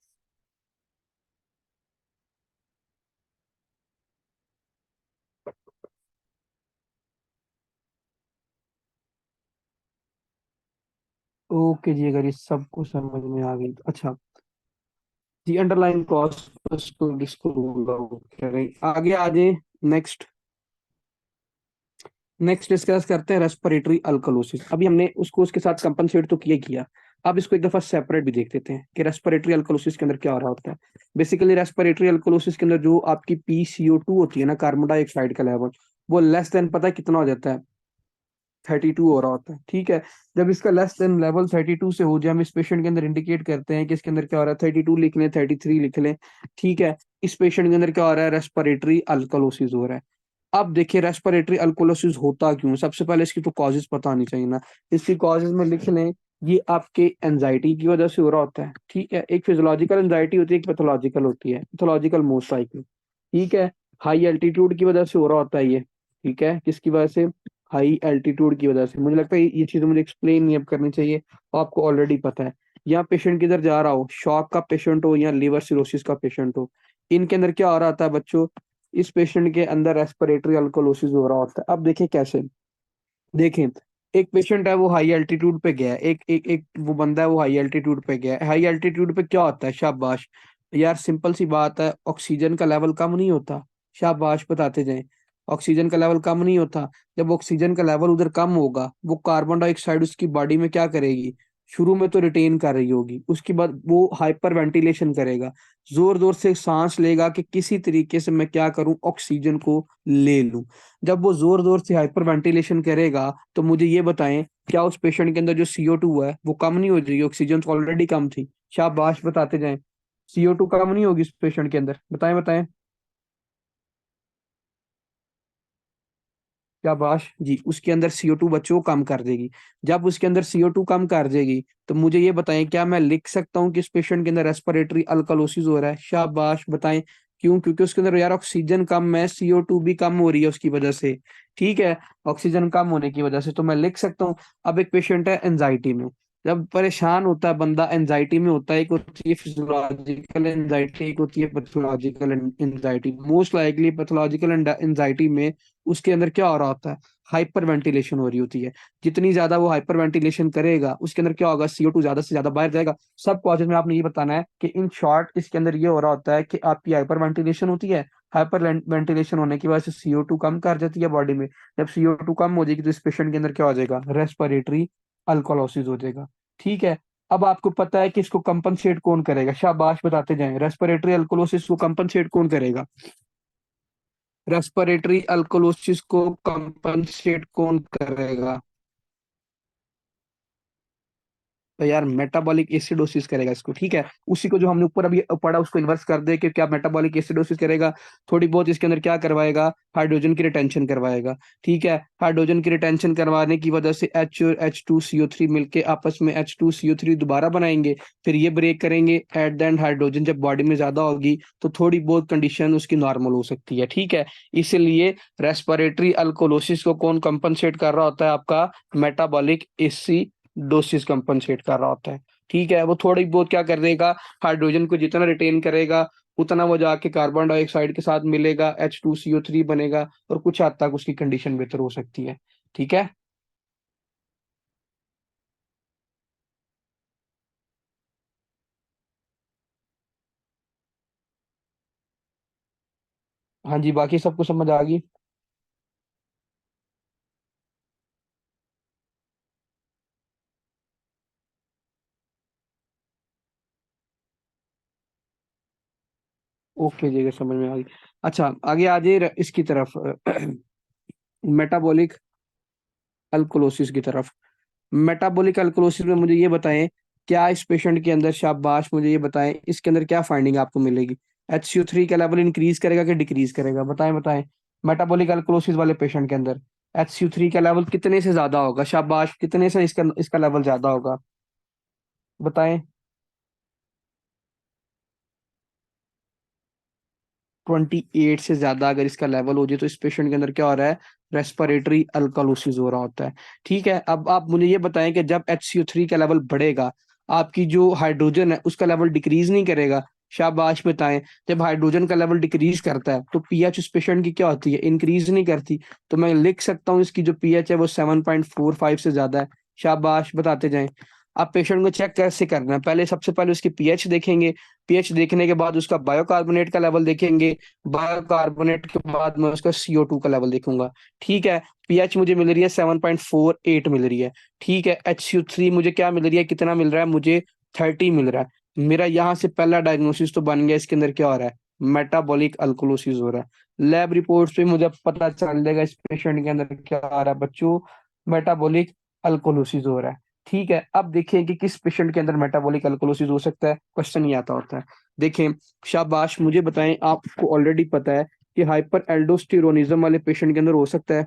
ओके जी, अगर ये सबको समझ में आ गई तो अच्छा। दी अंडरलाइन कॉज को डिस्को रूल आउट करें, आगे आ जाए। नेक्स्ट, नेक्स्ट डिस्कस करते हैं रेस्पिरेटरी अल्कलोसिस। अभी हमने उसको उसके साथ कंपनसेट तो किया किया, अब इसको एक दफा सेपरेट भी देख लेते हैं कि रेस्पिरेटरी अल्कलोसिस के अंदर क्या हो रहा होता है। बेसिकली रेस्पिरेटरी अल्कलोसिस के अंदर जो आपकी PCO2 होती है ना, कार्बन डाइऑक्साइड का लेवल, वो लेस देन पता है कितना हो जाता है, 32 हो रहा होता है। ठीक है, जब इसका लेस देन लेवल 32 से हो जाए, हम इस पेशेंट के अंदर इंडिकेट करते हैं कि इसके अंदर क्या हो रहा है, 32 लिख लें, 33 लिख लें। ठीक है, इस पेशेंट के अंदर क्या हो रहा है, रेस्पिरेटरी अल्कलोसिस हो रहा है। अब देखिए रेस्पिरेटरी अल्कोलोसिस होता क्यों है? सबसे पहले इसकी तो कॉजेज पता होनी चाहिए ना। इसकी कॉजेज में लिख लें, ये आपके एंजाइटी की वजह से हो रहा होता है। ठीक है, एक फिजियोलॉजिकल एंजाइटी होती है, एक पैथोलॉजिकल होती है, पैथोलॉजिकल मोस्ट लाइकली। ठीक है, हाई एल्टीट्यूड की वजह से हो रहा होता है ये। ठीक है, किसकी वजह से, हाई एल्टीट्यूड की वजह से। मुझे लगता है ये चीजें मुझे एक्सप्लेन नहीं अब करनी चाहिए, आपको ऑलरेडी पता है। या पेशेंट किधर जा रहा हो, शॉक का पेशेंट हो या लिवर सिरोसिस का पेशेंट हो, इनके अंदर क्या हो रहा होता है बच्चों, इस पेशेंट के अंदर रेस्पिरेटरी अल्कोलोसिस हो रहा होता है। अब देखें कैसे, देखें, एक पेशेंट है वो हाई एल्टीट्यूड पे गया है, एक एक एक वो बंदा है वो हाई एल्टीट्यूड पे गया है। हाई एल्टीट्यूड पे क्या होता है, शाबाश यार, सिंपल सी बात है, ऑक्सीजन का लेवल कम नहीं होता। शाबाश, बताते जाएं, ऑक्सीजन का लेवल कम नहीं होता। जब ऑक्सीजन का लेवल उधर कम होगा, वो कार्बन डाइऑक्साइड उसकी बॉडी में क्या करेगी, शुरू में तो रिटेन कर रही होगी, उसके बाद वो हाइपर वेंटिलेशन करेगा, जोर जोर से सांस लेगा कि किसी तरीके से मैं क्या करूं, ऑक्सीजन को ले लूं। जब वो जोर जोर से हाइपर वेंटिलेशन करेगा, तो मुझे ये बताएं, क्या उस पेशेंट के अंदर जो CO2 है वो कम नहीं हो जाएगी, ऑक्सीजन तो ऑलरेडी कम थी। शाबाश, बताते जाएं, CO2 कम नहीं होगी उस पेशेंट के अंदर, बताएं बताएं। शाबाश जी, उसके अंदर CO2 बच्चों कम कर देगी। जब उसके अंदर CO2 कम कर देगी, तो मुझे ये बताएं, क्या मैं लिख सकता हूँ कि इस पेशेंट के अंदर रेस्पिरेटरी अल्कलोसिस हो रहा है? शाबाश, बताएं। क्यों? क्योंकि उसके अंदर यार ऑक्सीजन कम है, CO2 भी कम हो रही है उसकी वजह से। ठीक है, ऑक्सीजन कम होने की वजह से तो मैं लिख सकता हूँ। अब एक पेशेंट है एंजाइटी में, जब परेशान होता है बंदा, एंजाइटी में होता है, एक होती है फिजियोलॉजिकल एंजाइटी, एक होती है pathological anxiety. Most likely pathological anxiety में उसके अंदर क्या हो रहा होता है, हाइपर वेंटिलेशन हो रही होती है। जितनी ज्यादा वो हाइपर वेंटिलेशन करेगा, उसके अंदर क्या होगा, CO2 ज्यादा से ज्यादा बाहर जाएगा। सब कॉजेज में आपने ये बताना है कि इन शॉर्ट इसके अंदर ये हो रहा होता है कि आपकी हाइपर वेंटिलेशन होती है, हाइपर वेंटिलेशन होने की वजह से CO2 कम कर जाती है बॉडी में। जब CO2 कम हो जाएगी, तो इस पेशेंट के अंदर क्या हो जाएगा, रेस्पिरेटरी अल्कोलोसिस हो जाएगा। ठीक है, अब आपको पता है कि इसको कंपनसेट कौन करेगा, शाबाश, बताते जाएं, रेस्पिरेटरी अल्कोलोसिस को कंपनसेट कौन करेगा, रेस्पिरेटरी अल्कोलोसिस को कंपनसेट कौन करेगा? तो यार मेटाबॉलिक एसिडोसिस करेगा इसको। ठीक है, उसी को जो हमने ऊपर अभी पढ़ा उसको इन्वर्स कर दे कि क्या मेटाबॉलिक एसिडोसिस करेगा, थोड़ी बहुत इसके अंदर क्या करवाएगा, हाइड्रोजन की रिटेंशन करवाएगा। ठीक है, हाइड्रोजन की रिटेंशन करवाने की वजह से H और H2CO3 मिलके आपस में H2CO3 दोबारा बनाएंगे, फिर ये ब्रेक करेंगे, एट द एंड हाइड्रोजन जब बॉडी में ज्यादा होगी, तो थोड़ी बहुत कंडीशन उसकी नॉर्मल हो सकती है। ठीक है, इसलिए रेस्पिरेटरी अल्कोलोसिस को कौन कंपनसेट कर रहा होता है, आपका मेटाबॉलिक डोसिस कंपनसेट कर रहा होता है। ठीक है, वो थोड़ी बहुत क्या कर देगा, हाइड्रोजन को जितना रिटेन करेगा, उतना वो जाके कार्बन डाइऑक्साइड के साथ मिलेगा, H2CO3 बनेगा, और कुछ हद तक उसकी कंडीशन बेहतर हो सकती है। ठीक है, हाँ जी, बाकी सबको समझ आ गई। ओके जी, अगर समझ में आ गई। अच्छा, आगे आ जाइए इसकी तरफ, मेटाबॉलिक अल्कोलोसिस की तरफ। मेटाबॉलिक अल्कोलोसिस में मुझे ये बताएं, क्या इस पेशेंट के अंदर, शाबाश, मुझे ये बताएं, इसके अंदर क्या फाइंडिंग आपको मिलेगी, HCO3 का लेवल इंक्रीज करेगा कि डिक्रीज करेगा, बताएं बताएं। मेटाबॉलिक अल्कोलोसिस वाले पेशेंट के अंदर HCO3 का लेवल कितने से ज्यादा होगा, शाबाश, कितने से इसका इसका लेवल ज्यादा होगा, बताएं। 28 से ज्यादा अगर इसका लेवल हो जाए तो इस पेशेंट के अंदर क्या हो रहा है, रेस्पिरेटरी अल्कोलोसिस हो रहा होता है। ठीक है, अब आप मुझे ये बताएं कि जब HCO3 का लेवल बढ़ेगा, आपकी जो हाइड्रोजन है उसका लेवल डिक्रीज नहीं करेगा? शाबाश बताएं। जब हाइड्रोजन का लेवल डिक्रीज करता है तो पीएच उस पेशेंट की क्या होती है, इंक्रीज नहीं करती। तो मैं लिख सकता हूँ इसकी जो पीएच है वो 7.45 से ज्यादा है। शाबाश, बताते जाएं। आप पेशेंट को चेक कैसे करना है, पहले सबसे पहले उसकी पीएच देखेंगे। पीएच देखने के बाद उसका बायोकार्बोनेट का लेवल देखेंगे। बायोकार्बोनेट के बाद मैं उसका CO2 का लेवल देखूंगा। ठीक है, पीएच मुझे मिल रही है 7.48 मिल रही है। ठीक है, HCO3 मुझे क्या मिल रही है, कितना मिल रहा है मुझे, 30 मिल रहा है। मेरा यहाँ से पहला डायग्नोसिस तो बन गया, इसके अंदर क्या हो रहा है, मेटाबॉलिक अल्कोलोसिस हो रहा है। लैब रिपोर्ट्स पे मुझे पता चल जाएगा इस पेशेंट के अंदर क्या आ रहा है बच्चों, मेटाबॉलिक अल्कोलोसिस हो रहा है। ठीक है, अब देखें कि किस पेशेंट के अंदर मेटाबॉलिक अल्कोलोसिस हो सकता है, क्वेश्चन ही आता होता है। देखें, शाबाश, मुझे बताएं, आपको ऑलरेडी पता है कि हाइपर एल्डोस्टेरोनिज्म वाले पेशेंट के अंदर हो सकता है।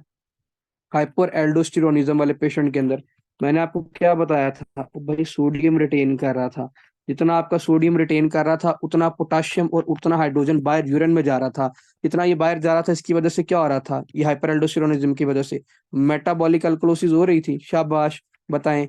हाइपर एल्डोस्टेरोनिज्म वाले पेशेंट के अंदर मैंने आपको क्या बताया था, वो भाई सोडियम रिटेन कर रहा था। जितना आपका सोडियम रिटेन कर रहा था उतना पोटाशियम और उतना हाइड्रोजन बाहर यूरिन में जा रहा था। जितना ये बाहर जा रहा था इसकी वजह से क्या हो रहा था, ये हाइपर एल्डोस्टेरोनिज्म की वजह से मेटाबॉलिक अल्कोलोसिस हो रही थी। शाबाश, बताएं।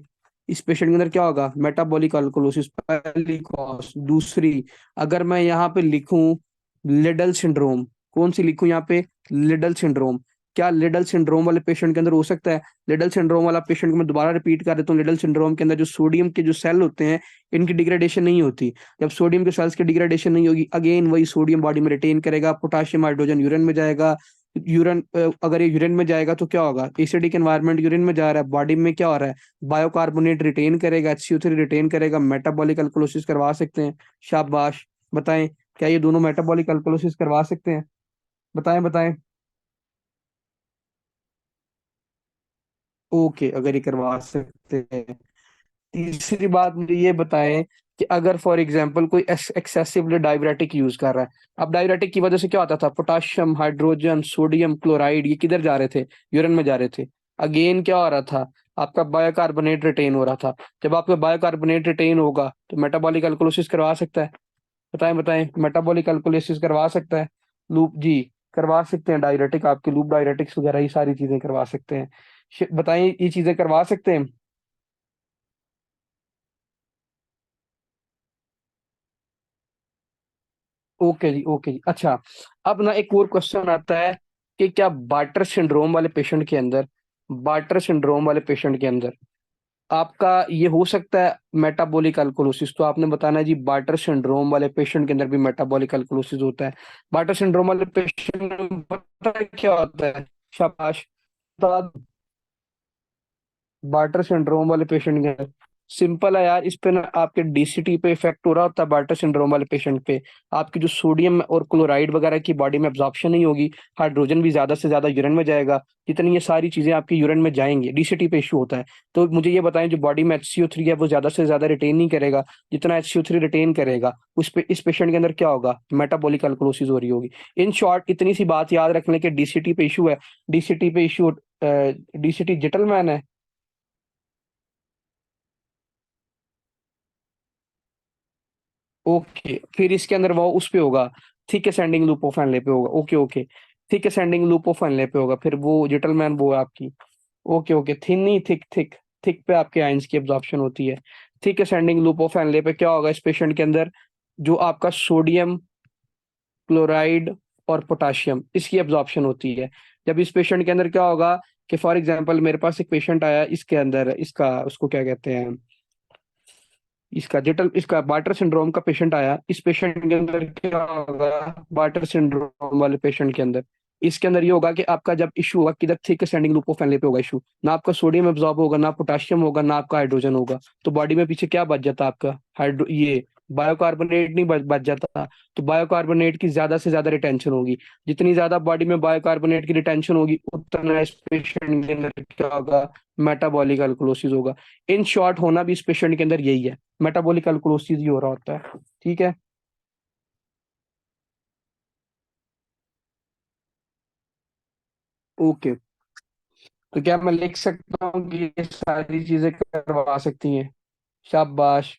इस पेशेंट के अंदर क्या होगा, मेटाबॉलिक अल्कोलोसिस, पहली कॉज। दूसरी, अगर मैं यहाँ पे लिखूं लिडल सिंड्रोम, कौन सी लिखूं यहाँ पे, लिडल सिंड्रोम। क्या लिडल सिंड्रोम वाले पेशेंट के अंदर हो सकता है? लिडल सिंड्रोम वाला पेशेंट को मैं दोबारा रिपीट कर देता हूँ, लिडल सिंड्रोम के अंदर जो सोडियम के जो सेल होते हैं इनकी डिग्रेडेशन नहीं होती। जब सोडियम के सेल्स की डिग्रेडेशन नहीं होगी, अगेन वही सोडियम बॉडी में रिटेन करेगा, पोटाशियम हाइड्रोजन यूरिन में जाएगा। यूरिन, अगर ये यूरिन में जाएगा तो क्या होगा, एसिडिक एनवायरनमेंट यूरिन में जा रहा है, बॉडी में क्या हो रहा है, बायोकार्बोनेट रिटेन करेगा, HCO3 रिटेन करेगा, मेटाबॉलिक अल्कोलोसिस करवा सकते हैं। शाबाश, बताएं। क्या ये दोनों मेटाबॉलिक अल्कोलोसिस करवा सकते हैं? बताएं बताएं। ओके, अगर ये करवा सकते हैं। तीसरी बात मुझे ये बताएं कि अगर फॉर एग्जांपल कोई एक्सेसिवली डाययूरेटिक यूज कर रहा है। अब डाययूरेटिक की वजह से क्या होता था, पोटाशियम हाइड्रोजन सोडियम क्लोराइड ये किधर जा रहे थे, यूरिन में जा रहे थे। अगेन क्या हो रहा था, आपका बायोकार्बोनेट रिटेन हो रहा था। जब आपका बायोकार्बोनेट रिटेन होगा तो मेटाबॉलिक अल्कोलिसिस करवा सकता है। बताएं बताएं, मेटाबॉलिक अल्कोलिसिस करवा सकता है? लूप जी, करवा सकते हैं। डाययूरेटिक आपके लूप डाययूरेटिक्स वगैरह ये सारी चीजें करवा सकते हैं। बताएं, ये चीजें करवा सकते हैं? ओके जी, ओके जी, अच्छा। अब ना एक और क्वेश्चन आता है कि क्या बार्टर सिंड्रोम वाले पेशेंट के अंदर, बार्टर सिंड्रोम वाले पेशेंट के अंदर आपका ये हो सकता है मेटाबॉलिक अल्कोलोसिस? तो आपने बताना है जी, बार्टर सिंड्रोम वाले पेशेंट के अंदर भी मेटाबॉलिक अल्कोलोसिस होता है। बार्टर सिंड्रोम वाले पेशेंट में पता है क्या होता है? शाबाश, बता दो। बार्टर सिंड्रोम वाले पेशेंट के, सिंपल है यार, इस पे ना आपके DCT पे इफेक्ट हो रहा होता है। बार्टर सिंड्रोम वाले पेशेंट पे आपकी जो सोडियम और क्लोराइड वगैरह की बॉडी में एब्जॉर्प्शन नहीं होगी, हाइड्रोजन भी ज्यादा से ज्यादा यूरिन में जाएगा। जितनी ये सारी चीजें आपकी यूरिन में जाएंगी, DCT पे इशू होता है। तो मुझे ये बताएं, जो बॉडी में HCO3 है वो ज्यादा से ज्यादा रिटेन नहीं करेगा। जितना HCO3 रिटेन करेगा उस पे इस पेशेंट के अंदर क्या होगा, मेटाबॉलिक अल्कोलोसिस हो रही होगी। इन शॉर्ट इतनी सी बात याद रख लें कि DCT पे इशू है। DCT पे इशू, DCT जिटलमैन है। ओके, फिर इसके अंदर वो उस पे होगा, thick ascending loop of Henle पे होगा। Okay okay, thick ascending loop of Henle पे होगा, फिर वो जिटलमैन वो है आपकी। ओके ओके, थिन नहीं, थिक थिक। थिक पे आपके आयंस की एब्जॉर्प्शन होती है। Thick ascending loop of Henle पे क्या होगा इस पेशेंट के अंदर, जो आपका सोडियम क्लोराइड और पोटाशियम इसकी एब्जॉर्प्शन होती है। जब इस पेशेंट के अंदर क्या होगा कि फॉर एग्जांपल मेरे पास एक पेशेंट आया, इसके अंदर इसका उसको क्या कहते हैं, इसका बार्टर सिंड्रोम का पेशेंट आया। इस पेशेंट के अंदर क्या होगा, बार्टर सिंड्रोम वाले पेशेंट के अंदर इसके अंदर ये होगा कि आपका जब इशू होगा किधर, थिक स्टैंडिंग लूप ऑफ फैनले पे होगा इशू। ना आपका सोडियम एब्जॉर्ब होगा, ना पोटाशियम होगा, ना आपका हाइड्रोजन होगा। तो बॉडी में पीछे क्या बच जाता आपका, हाइड्रो ये बायोकार्बोनेट नहीं बच जाता। तो बायोकार्बोनेट की ज्यादा से ज्यादा रिटेंशन होगी। जितनी ज्यादा बॉडी में बायोकार्बोनेट की रिटेंशन होगी उतना इस पेशेंट के अंदर क्या होगा, मेटाबॉलिक अल्कोलोसिस होगा। इन शॉर्ट होना भी इस पेशेंट के अंदर यही है, मेटाबॉलिक अल्कोलोसिस ही हो रहा होता है। ठीक है, ओके। तो क्या मैं लिख सकता हूँ कि ये सारी चीजें करवा सकती हैं? शाबाश,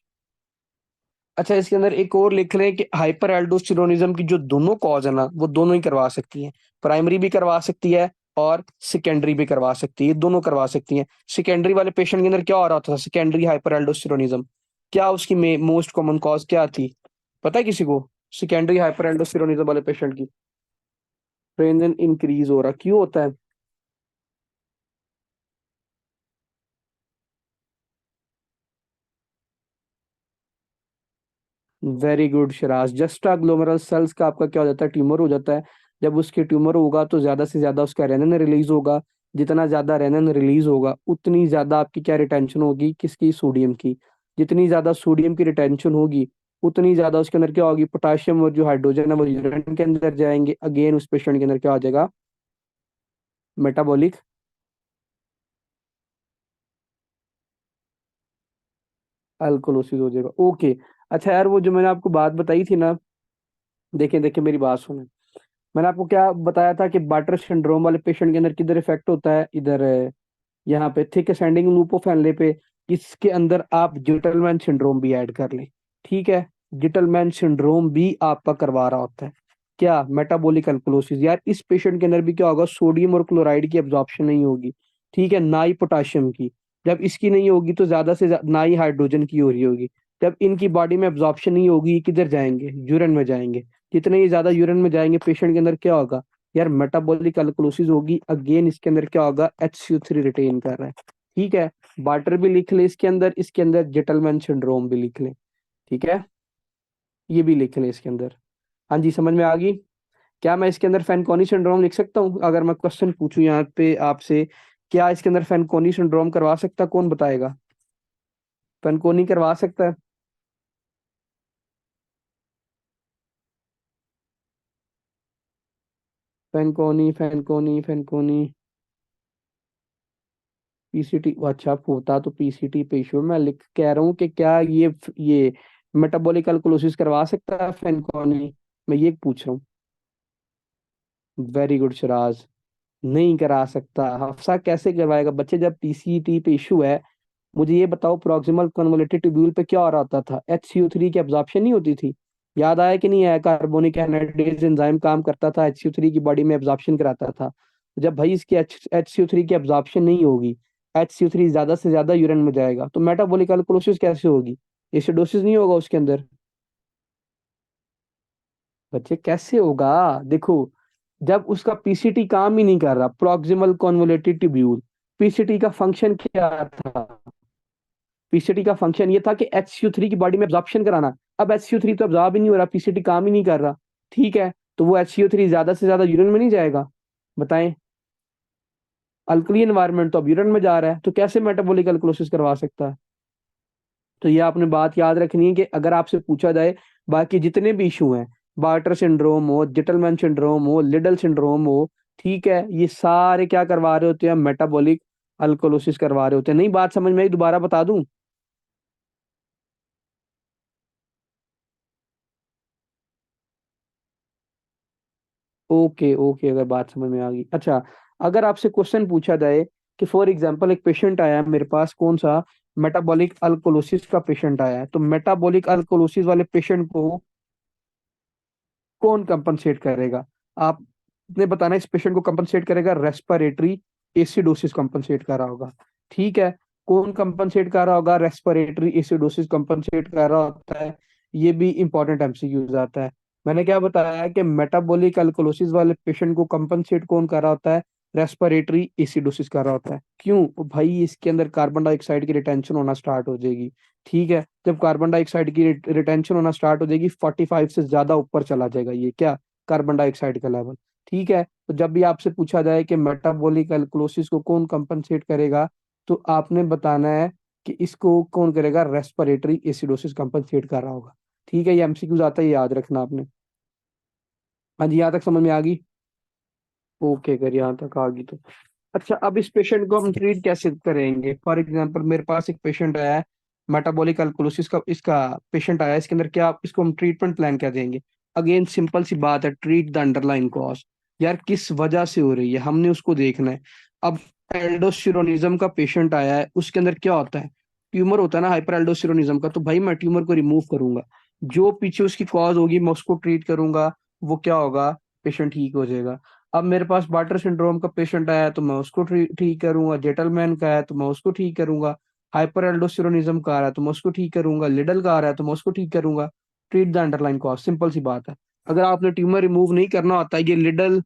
अच्छा, इसके अंदर एक और लिख रहे हैं कि हाइपर एल्डोस्टेरोनिज्म की जो दोनों कॉज है ना, वो दोनों ही करवा सकती हैं। प्राइमरी भी करवा सकती है और सेकेंडरी भी करवा सकती है, दोनों करवा सकती हैं। सेकेंडरी वाले पेशेंट के अंदर क्या हो रहा था, सेकेंडरी हाइपर एल्डोस्टेरोनिज्म, क्या उसकी मोस्ट कॉमन कॉज क्या थी, पता है किसी को? सेकेंडरी हाइपर एल्डोस्टेरोनिज्म वाले पेशेंट की प्रेजन इंक्रीज हो रहा, क्यों होता है? Very good Shiraz, juxta glomerular cells का आपका क्या हो जाता है, ट्यूमर हो जाता है। जब उसके ट्यूमर होगा तो ज्यादा से ज्यादा उसका रेनन रिलीज होगा। जितना ज्यादा रेनन रिलीज होगा उतनी ज्यादा आपकी क्या रिटेंशन होगी, किसकी, सोडियम की। जितनी ज्यादा सोडियम की रिटेंशन होगी उतनी ज्यादा उसके अंदर क्या होगी, पोटाशियम और जो हाइड्रोजन है वो यूरिन के अंदर जाएंगे, अगेन उस पेशेंट के अंदर क्या हो जाएगा, मेटाबॉलिक अल्कोलोसिस हो जाएगा। ओके। अच्छा यार, वो जो मैंने आपको बात बताई थी ना, देखें देखें मेरी बात सुने। मैंने आपको क्या बताया था कि बार्टर सिंड्रोम वाले पेशेंट के अंदर किधर इफेक्ट होता है, इधर यहाँ पे thick ascending loop of Henle पे। इसके अंदर आप जिटलमैन सिंड्रोम भी ऐड कर लें, ठीक है? जिटलमैन सिंड्रोम भी आपका करवा रहा होता है क्या, मेटाबॉलिक अल्कोलोसिस। यार इस पेशेंट के अंदर भी क्या होगा, सोडियम और क्लोराइड की एब्जॉर्प्शन नहीं होगी, ठीक है, ना ही पोटाशियम की। जब इसकी नहीं होगी तो ज्यादा से ज्यादा ना ही हाइड्रोजन की हो रही होगी। जब इनकी बॉडी में एब्जॉर्प्शन नहीं होगी, ये किधर जाएंगे, यूरिन में जाएंगे। जितने ही ज्यादा यूरिन में जाएंगे पेशेंट के अंदर क्या होगा, यार मेटाबॉलिक अल्कोलोसिस होगी। अगेन इसके अंदर क्या होगा, HCO3 रिटेन कर रहा है, ठीक है? बार्टर भी लिख ले इसके अंदर, इसके अंदर जिटलमैन सिंड्रोम भी लिख ले, ठीक है? ये भी लिख ले इसके अंदर। हाँ जी, समझ में आ गई? क्या मैं इसके अंदर फैनकोनी सिंड्रोम लिख सकता हूँ? अगर मैं क्वेश्चन पूछूं यहाँ पे आपसे, क्या इसके अंदर फैनकोनी सिंड्रोम करवा सकता, कौन बताएगा? फैनकोनी करवा सकता है? फैनकोनी फैनकोनी फैनकोनी PCT, अच्छा होता तो PCT पे इशू, मैं लिख कह रहा हूँ कि क्या ये मेटाबॉलिक अल्कोलोसिस करवा सकता है फैनकोनी, मैं ये पूछ रहा हूँ। वेरी गुड सिराज, नहीं करा सकता। हफ्सा कैसे करवाएगा बच्चे, जब PCT पे इशू है? मुझे ये बताओ, प्रॉक्सिमल कन्वोलेटेड ट्यूब्यूल पे क्या हो रहा था, HCO3 की एब्जॉर्प्शन नहीं होती थी? याद आया कि नहीं आया? कार्बोनिक एनाइड्रेज एंजाइम काम करता था, HCO3 की बॉडी में एब्जॉर्प्शन कराता था। जब भाई इसकी HCO3 की एब्जॉर्प्शन नहीं होगी, HCO3 ज्यादा से ज्यादा यूरिन में जाएगा, तो मेटाबॉलिक अल्कोलोसिस कैसे होगी? एसिडोसिस नहीं होगा उसके अंदर? बच्चे कैसे होगा? देखो, जब उसका PCT काम ही नहीं कर रहा, प्रॉक्सिमल कन्वोलेटेड ट्यूब्यूल, PCT का फंक्शन क्या था? PCT का फंक्शन ये था कि HCO3 की बॉडी में एब्जॉर्प्शन कराना। अब HCO3 तो एब्जॉर्ब ही नहीं हो रहा, PCT काम ही नहीं कर रहा, ठीक है? तो वो HCO3 ज्यादा से ज्यादा यूरिन में नहीं जाएगा? बताएं। अल्कली एनवायरनमेंट तो अब यूरिन में जा रहा है, तो कैसे मेटाबॉलिक अल्कोलोसिस करवा सकता है? तो ये आपने बात याद रखनी है कि अगर आपसे पूछा जाए, बाकी जितने भी इशू हैं, बार्टर सिंड्रोम हो, जिटलमैन सिंड्रोम हो, लिडल सिंड्रोम हो, ठीक है, ये सारे क्या करवा रहे होते हैं, मेटाबॉलिक अल्कोलोसिस करवा रहे होते हैं। नहीं बात समझ में आई? दोबारा बता दूं? ओके ओके, अगर बात समझ में आ गई। अच्छा, अगर आपसे क्वेश्चन पूछा जाए कि फॉर एग्जांपल एक पेशेंट आया है मेरे पास, कौन सा, मेटाबॉलिक अल्कोलोसिस का पेशेंट आया है, तो मेटाबॉलिक अल्कोलोसिस वाले पेशेंट को कौन कंपनसेट करेगा? आपने बताना, इस पेशेंट को कंपनसेट करेगा रेस्पिरेटरी एसिडोसिस कंपनसेट कर रहा होगा, ठीक है? कौन कंपनसेट कर रहा होगा, रेस्पिरेटरी एसिडोसिस कंपनसेट कर रहा होता है? ये भी इंपॉर्टेंट MCQ आता है। मैंने क्या बताया कि मेटाबॉलिक अल्कोलोसिस वाले पेशेंट को कंपनसेट कौन कर रहा होता है, रेस्पिरेटरी एसिडोसिस कर रहा होता है। क्यों? भाई इसके अंदर कार्बन डाइऑक्साइड की रिटेंशन होना स्टार्ट हो जाएगी, ठीक है? जब कार्बन डाइऑक्साइड की रिटेंशन होना स्टार्ट हो जाएगी, 45 से ज्यादा ऊपर चला जाएगा ये क्या, कार्बन डाइऑक्साइड का लेवल, ठीक है? तो जब भी आपसे पूछा जाए कि मेटाबॉलिक अल्कोलोसिस को कौन कंपनसेट करेगा, तो आपने बताना है कि इसको कौन करेगा, रेस्पिरेटरी एसिडोसिस कंपनसेट कर रहा होगा, ठीक है? ये MCQs आता है, ये याद रखना आपने। हाँ जी, यहाँ तक समझ में आ गई? ओके, अगर यहाँ तक आ गई तो अच्छा, अब इस पेशेंट को हम ट्रीट कैसे करेंगे? फॉर एग्जांपल मेरे पास एक पेशेंट आया है, मेटाबॉलिक अल्कोलोसिस का इसका पेशेंट आया है, इसके अंदर क्या इसको हम ट्रीटमेंट प्लान क्या देंगे? अगेन सिंपल सी बात है, ट्रीट द अंडरलाइन कॉज। यार किस वजह से हो रही है, हमने उसको देखना है। अब एल्डोस्टेरोनिज्म का पेशेंट आया है, उसके अंदर क्या होता है, ट्यूमर होता है ना हाइपर एल्डोस्टेरोनिज्म का, तो भाई मैं ट्यूमर को रिमूव करूंगा। जो पीछे उसकी कॉज होगी मैं उसको ट्रीट करूंगा, वो क्या होगा, पेशेंट ठीक हो जाएगा। अब मेरे पास बार्टर सिंड्रोम का पेशेंट आया तो मैं उसको ठीक करूंगा, जेटलमैन का है तो मैं उसको ठीक करूंगा, हाइपर एल्डोस्टेरोनिज्म का आ रहा है तो मैं उसको ठीक करूंगा, लिडल का आ रहा है तो मैं उसको ठीक करूंगा। Treat the underline cause, simple सी बात है। अगर आपने ट्यूमर रिमूव नहीं करना होता, ये लिडल,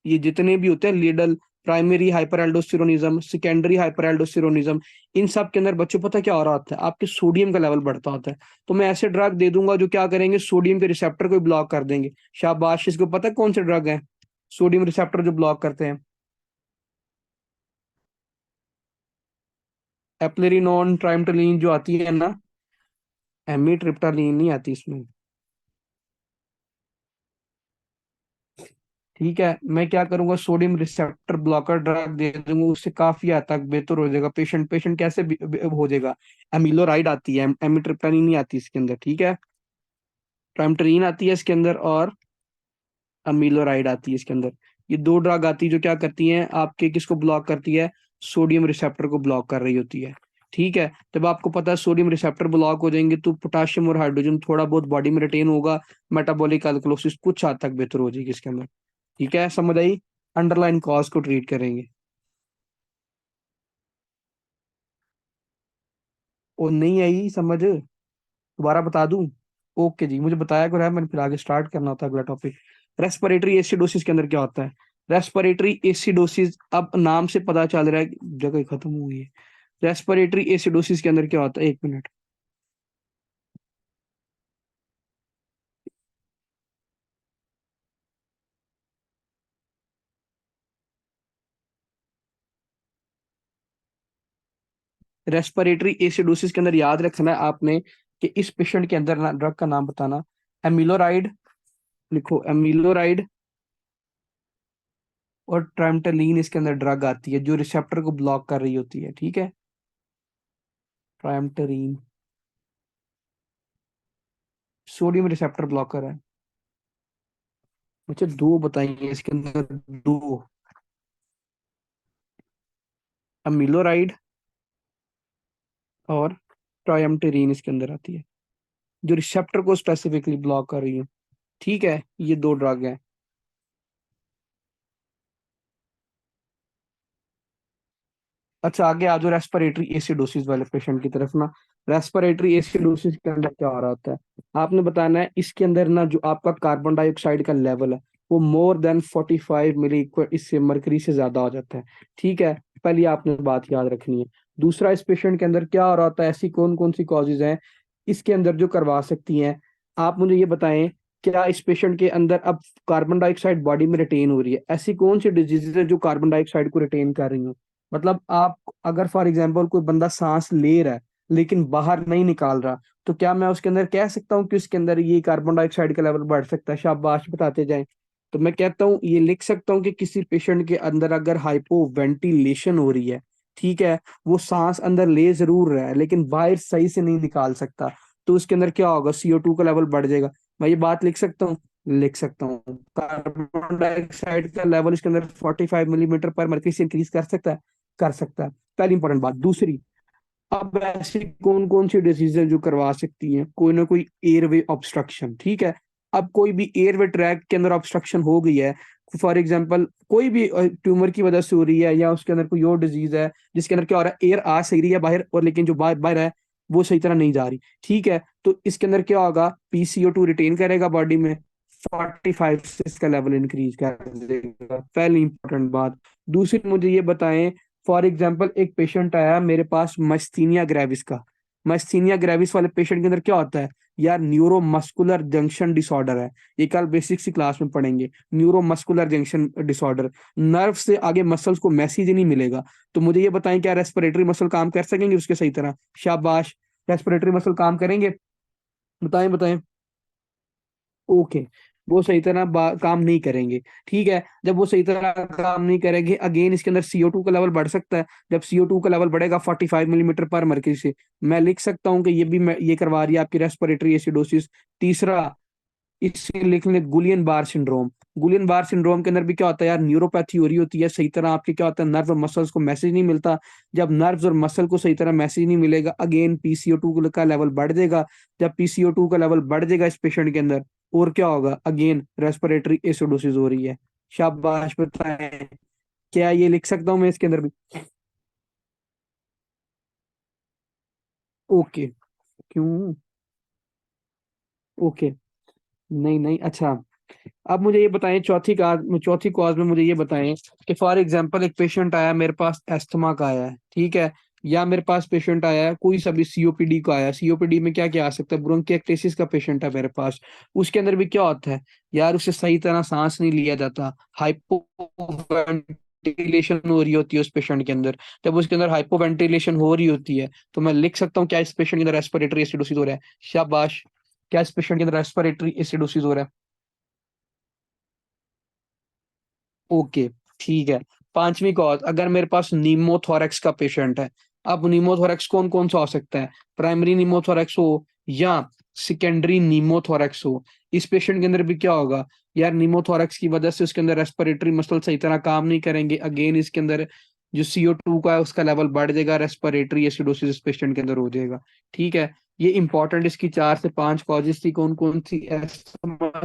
ये जितने भी होते हैं लीडल, primary hyperaldosteronism, secondary hyper aldosteronism, इन सब के अंदर बच्चों पता क्या हो रहा होता है, आपके सोडियम का लेवल बढ़ता होता है। तो मैं ऐसे ड्रग दे दूंगा जो क्या करेंगे, सोडियम के रिसेप्टर को ब्लॉक कर देंगे। शाबाश, इसको पता है कौन से ड्रग है सोडियम रिसेप्टर जो ब्लॉक करते हैं? एप्लेरिनोन, ट्राइमटोलिन जो आती है ना, एमिट्रिप्टालिन नहीं आती इसमें। ठीक है, मैं क्या करूंगा, सोडियम रिसेप्टर ब्लॉकर ड्रग दे दूंगा, उससे काफी हद तक बेहतर हो जाएगा पेशेंट। पेशेंट कैसे हो जाएगा, एमिलोराइड आती है, एमिट्रिप्टालिन नहीं आती इसके अंदर, ठीक है। ट्राइमटोलिन आती है इसके अंदर और अमीलोराइड आती है इसके अंदर। ये दो ड्रग आती है जो क्या करती हैं, आपके किसको ब्लॉक करती है, सोडियम रिसेप्टर को ब्लॉक कर रही होती है। ठीक है, जब आपको पता है सोडियम रिसेप्टर ब्लॉक हो जाएंगे तो पोटाशियम और हाइड्रोजन थोड़ा बहुत बॉडी में रिटेन होगा, मेटाबॉलिक अल्कलोसिस कुछ हद तक बेहतर हो जाएगी इसके अंदर। ठीक है, समझ आई? अंडरलाइन कॉज को ट्रीट करेंगे। और नहीं आई समझ, दोबारा बता दूं? ओके जी, मुझे बताया करो है, मैंने फिर आगे स्टार्ट करना होता है अगला टॉपिक। रेस्पिरेटरी एसिडोसिस के अंदर क्या होता है? रेस्पिरेटरी एसिडोसिस, अब नाम से पता चल रहा है कि जगह ही खत्म हुई है। रेस्पिरेटरी एसिडोसिस के अंदर क्या होता है, एक मिनट। रेस्पिरेटरी एसिडोसिस के अंदर याद रखना है आपने कि इस पेशेंट के अंदर ना, ड्रग का नाम बताना, एमिलोराइड, लिखो एमिलोराइड, और ट्राइमटोलिन इसके अंदर ड्रग आती है जो रिसेप्टर को ब्लॉक कर रही होती है। ठीक है, ट्राइमटोलिन सोडियम रिसेप्टर ब्लॉकर है। मुझे दो बताइए इसके अंदर, दो, अमीलोराइड और ट्राइमटेरिन इसके अंदर आती है जो रिसेप्टर को स्पेसिफिकली ब्लॉक कर रही है। ठीक है, ये दो ड्रग हैं। अच्छा, आगे आ जाओ रेस्पिरेटरी एसिडोसिस वाले पेशेंट की तरफ ना। रेस्पिरेटरी एसिडोसिस के अंदर क्या हो रहा होता है, आपने बताना है इसके अंदर ना जो आपका कार्बन डाइऑक्साइड का लेवल है वो मोर देन 45 मिली, इससे मरकरी से ज्यादा हो जाता है। ठीक है, पहले आपने बात याद रखनी है। दूसरा, इस पेशेंट के अंदर क्या हो रहा होता है, ऐसी कौन कौन सी कॉजेज हैं इसके अंदर जो करवा सकती हैं, आप मुझे ये बताएं। क्या इस पेशेंट के अंदर अब कार्बन डाइऑक्साइड बॉडी में रिटेन हो रही है, ऐसी कौन सी डिजीजेज है जो कार्बन डाइऑक्साइड को रिटेन कर रही हैं? मतलब आप, अगर फॉर एग्जाम्पल कोई बंदा सांस ले रहा है लेकिन बाहर नहीं निकाल रहा, तो क्या मैं उसके अंदर कह सकता हूँ कि उसके अंदर ये कार्बन डाइऑक्साइड का लेवल बढ़ सकता है? शाबाश, बताते जाएं। तो मैं कहता हूँ, ये लिख सकता हूँ कि किसी पेशेंट के अंदर अगर हाइपो वेंटिलेशन हो रही है, ठीक है, वो सांस अंदर ले जरूर रहा है लेकिन बाहर सही से नहीं निकाल सकता, तो उसके अंदर क्या होगा, CO2 का लेवल बढ़ जाएगा। मैं ये बात लिख सकता हूँ? लिख सकता हूँ। कार्बन डाइऑक्साइड का लेवल इसके अंदर 45 मिलीमीटर पर मर्करी से इंक्रीज कर सकता है, कर सकता है। पहली इंपॉर्टेंट बात। दूसरी, अब ऐसी कौन कौन सी डिजीज है जो करवा सकती हैं, कोई ना कोई एयरवे ऑब्स्ट्रक्शन। ठीक है, अब कोई भी एयरवे ट्रैक के अंदर ऑब्स्ट्रक्शन हो गई है, फॉर एग्जांपल कोई भी ट्यूमर की वजह से हो रही है, या उसके अंदर कोई और डिजीज है जिसके अंदर क्या हो रहा है, एयर आ सही रही है बाहर, और लेकिन जो बाहर बाहर है वो सही तरह नहीं जा रही। ठीक है, तो इसके अंदर क्या होगा, PCO2 रिटेन करेगा बॉडी में, 45 से इसका लेवल इंक्रीज कर देगा। पहली इंपॉर्टेंट बात। दूसरी, मुझे ये बताएं, फॉर एग्जाम्पल एक पेशेंट आया मेरे पास मस्तीनिया ग्रेविस का। मस्तीनिया ग्रेविस वाले पेशेंट के अंदर क्या होता है यार, न्यूरो मस्कुलर जंक्शन डिसऑर्डर है। ये कल बेसिक सी क्लास में पढ़ेंगे, neuro muscular junction disorder. Nerve से आगे मसल्स को मैसेज ही नहीं मिलेगा। तो मुझे ये बताएं, क्या रेस्पिरेटरी मसल काम कर सकेंगे उसके सही तरह? शाबाश, रेस्पिरेटरी मसल काम करेंगे? बताएं बताएं। ओके, वो सही तरह काम नहीं करेंगे। ठीक है, जब वो सही तरह काम नहीं करेंगे, अगेन इसके अंदर CO2 का लेवल बढ़ सकता है। जब CO2 का लेवल बढ़ेगा 45 मिलीमीटर पर मर्करी से, मैं लिख सकता हूँ कि ये भी ये करवा रही है आपकी रेस्पिरेटरी एसिडोसिस। तीसरा, इससे लिख लें गुलियन बार सिंड्रोम। गुलियन बार सिंड्रोम के अंदर भी क्या होता है यार, न्यूरोपैथी हो रही होती है, सही तरह आपके क्या होता है, नर्व और मसल्स को मैसेज नहीं मिलता। जब नर्व्स और मसल को सही तरह मैसेज नहीं मिलेगा, अगेन पीसीओ2 का लेवल बढ़ जाएगा। जब पीसीओ2 का लेवल बढ़ जाएगा इस पेशेंट के अंदर, और क्या होगा, अगेन रेस्पिरेटरी एसिडोसिस हो रही है। शाबाश, बताएं क्या ये लिख सकता हूँ मैं इसके अंदर भी? ओके। क्यों? ओके। नहीं नहीं, अच्छा। अब मुझे ये बताएं, चौथी कॉज में मुझे ये बताएं कि फॉर एग्जांपल एक पेशेंट आया मेरे पास, एस्थमा का आया है, ठीक है, या मेरे पास पेशेंट आया है कोई सा भी सीओपीडी का आया, सीओपीडी में क्या क्या आ सकता है, ब्रोंकिएक्टेसिस का पेशेंट है मेरे पास। उसके अंदर भी क्या होता है यार, उससे सही तरह सांस नहीं लिया जाता, हाइपोवेंटिलेशन हो रही होती है उस पेशेंट के अंदर। जब उसके अंदर हाइपोवेंटिलेशन हो रही होती है, तो मैं लिख सकता हूँ क्या इस पेशेंट के अंदर रेस्पिरेटरी एसिडोसिस हो रहा है? शाबाश, क्या इस पेशेंट के अंदर रेस्पिरेटरी एसिडोसिस हो रहा है? ओके, ठीक है। पांचवी कॉज, अगर मेरे पास नीमोथोरेक्स का पेशेंट है। अब नीमोथोरेक्स कौन कौन सा हो सकता है? प्राइमरी नीमोथोरेक्स हो या सेकेंडरी नीमोथोरेक्स हो। इस पेशेंट के अंदर भी क्या होगा यार, नीमोथोरेक्स की वजह से उसके अंदर रेस्पिरेटरी मसल सही तरह काम नहीं करेंगे, अगेन इसके अंदर जो CO2 का है उसका लेवल बढ़ जाएगा, रेस्पिरेटरी एसिडोसिस इस पेशेंट के अंदर हो जाएगा। ठीक है, ये इंपॉर्टेंट इसकी 4 से 5 कॉजेज थी, कौन कौन सी?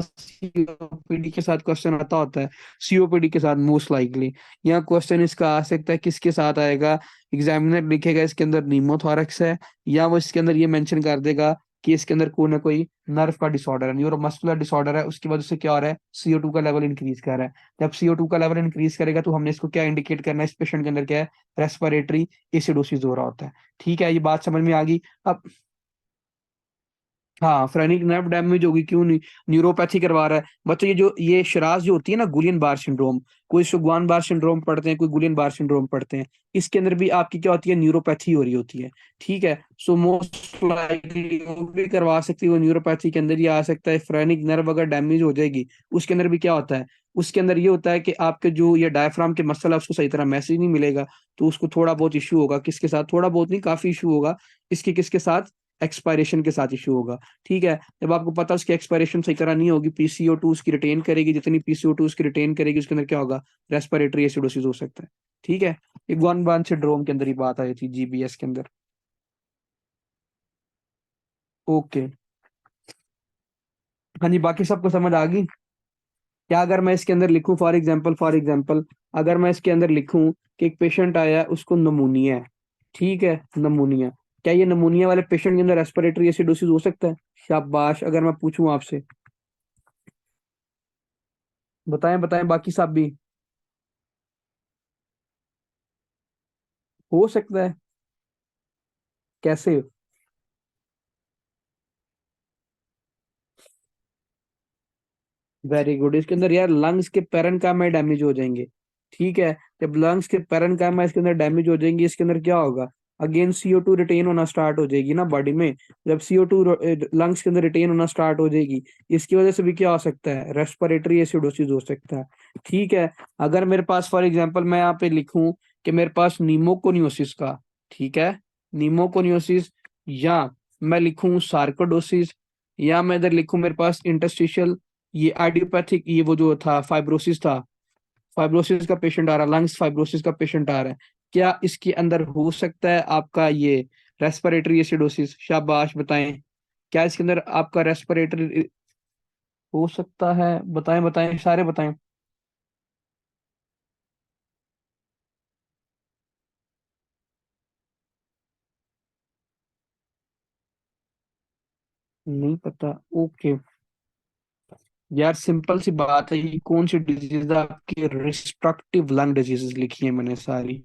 सीओपीडी के साथ क्वेश्चन आता होता है, सीओपीडी के साथ मोस्ट लाइकली। यहाँ क्वेश्चन इसका आ सकता है, किसके साथ आएगा? एग्जामिनर लिखेगा इसके अंदर नीमोथोरेक्स है, या वो इसके अंदर ये मेंशन कर देगा कि इसके अंदर कोई ना कोई नर्व का डिसऑर्डर है, न्यूरोमस्कुलर डिसऑर्डर है, उसकी वजह से क्या हो रहा है, CO2 का लेवल इंक्रीज कर रहा है। जब CO2 का लेवल इंक्रीज करेगा तो हमने इसको क्या इंडिकेट करना है, इस पेशेंट के अंदर क्या है, रेस्पिरेटरी एसिडोसिस हो रहा होता है। ठीक है, ये बात समझ में आ गई अब? हाँ, फ्रेनिक नर्व डैमेज होगी, क्यों नहीं? न्यूरोपैथी करवा रहा है बच्चों। ये शराज जो होती है ना, गुलियन बार सिंड्रोम, कोई सुगवान बार सिंड्रोम पढ़ते हैं, कोई गुलियन बार सिंड्रोम पढ़ते हैं, इसके अंदर भी आपकी क्या होती है, न्यूरोपैथी हो रही होती है। ठीक है, सो मोस्ट लाइकली वो भी करवा सकती है, वो न्यूरोपैथी के अंदर ही आ सकता है। फ्रेनिक नर्व अगर डैमेज हो जाएगी, उसके अंदर भी क्या होता है, उसके अंदर ये होता है कि आपके जो ये डायफ्राम के मसल है उसको सही तरह मैसेज नहीं मिलेगा, तो उसको थोड़ा बहुत इश्यू होगा, किसके साथ, थोड़ा बहुत नहीं काफी इशू होगा, इसके किसके साथ, एक्सपायरेशन के साथ इशू होगा। ठीक है, जब आपको पता है उसकी एक्सपायरेशन सही तरह नहीं होगी, पीसीओ2 उसकी रिटेन करेगी, जितनी पीसीओ2 उसकी रिटेन करेगी उसके अंदर क्या होगा, रेस्पिरेटरी एसिडोसिस हो सकता है। ठीक है, ये गुआन बान सिंड्रोम के अंदर ही बात आई थी, GBS के अंदर। ओके। हाँ जी, बाकी सबको समझ आ गई? क्या अगर मैं इसके अंदर लिखूं, फॉर एग्जाम्पल अगर मैं इसके अंदर लिखूं कि एक पेशेंट आया है, उसको नमूनिया है, ठीक है, नमूनिया, क्या ये नमूनिया वाले पेशेंट के अंदर रेस्पिरेटरी एसिडोसिस हो सकता है? शाबाश, अगर मैं पूछूं आपसे, बताएं बताएं बाकी सब भी। हो सकता है? कैसे? वेरी गुड, इसके अंदर यार लंग्स के पैरेन्काइमा डैमेज हो जाएंगे। ठीक है, जब लंग्स के पैरेन्काइमा इसके अंदर डैमेज हो जाएंगे, इसके अंदर क्या होगा, अगेन CO2 रिटेन होना स्टार्ट हो जाएगी ना बॉडी में। जब CO2 लंग्स के अंदर रिटेन होना स्टार्ट हो जाएगी, इसकी वजह से भी क्या हो सकता है, रेस्पिरेटरी एसिडोसिस हो सकता है। ठीक है, अगर मेरे पास फॉर एग्जांपल मैं यहाँ पे लिखूं कि मेरे पास निमोकोनियोसिस का, ठीक है, निमोकोनियोसिस, या मैं लिखूं सार्कोडोसिस, या मैं इधर लिखूं मेरे पास इंटरस्टिशियल, ये आइडियोपैथिक, ये वो जो था फाइब्रोसिस था, फाइब्रोसिस का पेशेंट आ रहा, लंग्स फाइब्रोसिस का पेशेंट आ रहा है, क्या इसके अंदर हो सकता है आपका ये रेस्पिरेटरी एसिडोसिस? शाबाश, बताएं क्या इसके अंदर आपका रेस्पिरेटरी हो सकता है? बताएं बताएं, सारे बताएं। नहीं पता? ओके। यार सिंपल सी बात है, ये कौन सी डिजीज है आपकी, रिस्ट्रक्टिव लंग डिजीजेस लिखी है मैंने सारी।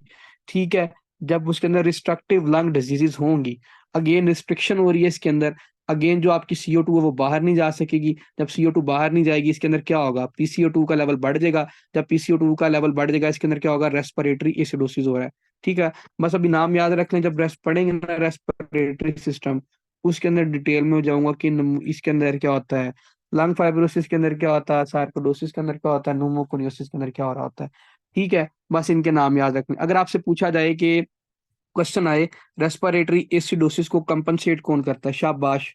ठीक है, जब उसके अंदर रिस्ट्रक्टिव लंग डिजीजेस होंगी, अगेन रिस्ट्रिक्शन हो रही है इसके अंदर, अगेन जो आपकी CO2 है वो बाहर नहीं जा सकेगी। जब CO2 बाहर नहीं जाएगी, इसके अंदर क्या होगा, PCO2 का लेवल बढ़ जाएगा। जब PCO2 का लेवल बढ़ जाएगा, इसके अंदर क्या होगा, रेस्पिरेटरी एसिडोसिस हो रहा है। ठीक है, बस अभी नाम याद रख लें, जब रेस्ट पढ़ेंगे ना रेस्पिरेटरी सिस्टम, उसके अंदर डिटेल में हो जाऊंगा कि इसके अंदर क्या होता है, लंग फाइब्रोसिस के अंदर क्या होता है, सार्कोडोसिस के अंदर क्या होता है, न्यूमोकोनियोसिस के अंदर क्या हो रहा होता है। ठीक है, बस इनके नाम याद रखने। अगर आपसे पूछा जाए कि क्वेश्चन आए, रेस्पिरेटरी एसिडोसिस को कंपनसेट कौन करता है? शाबाश।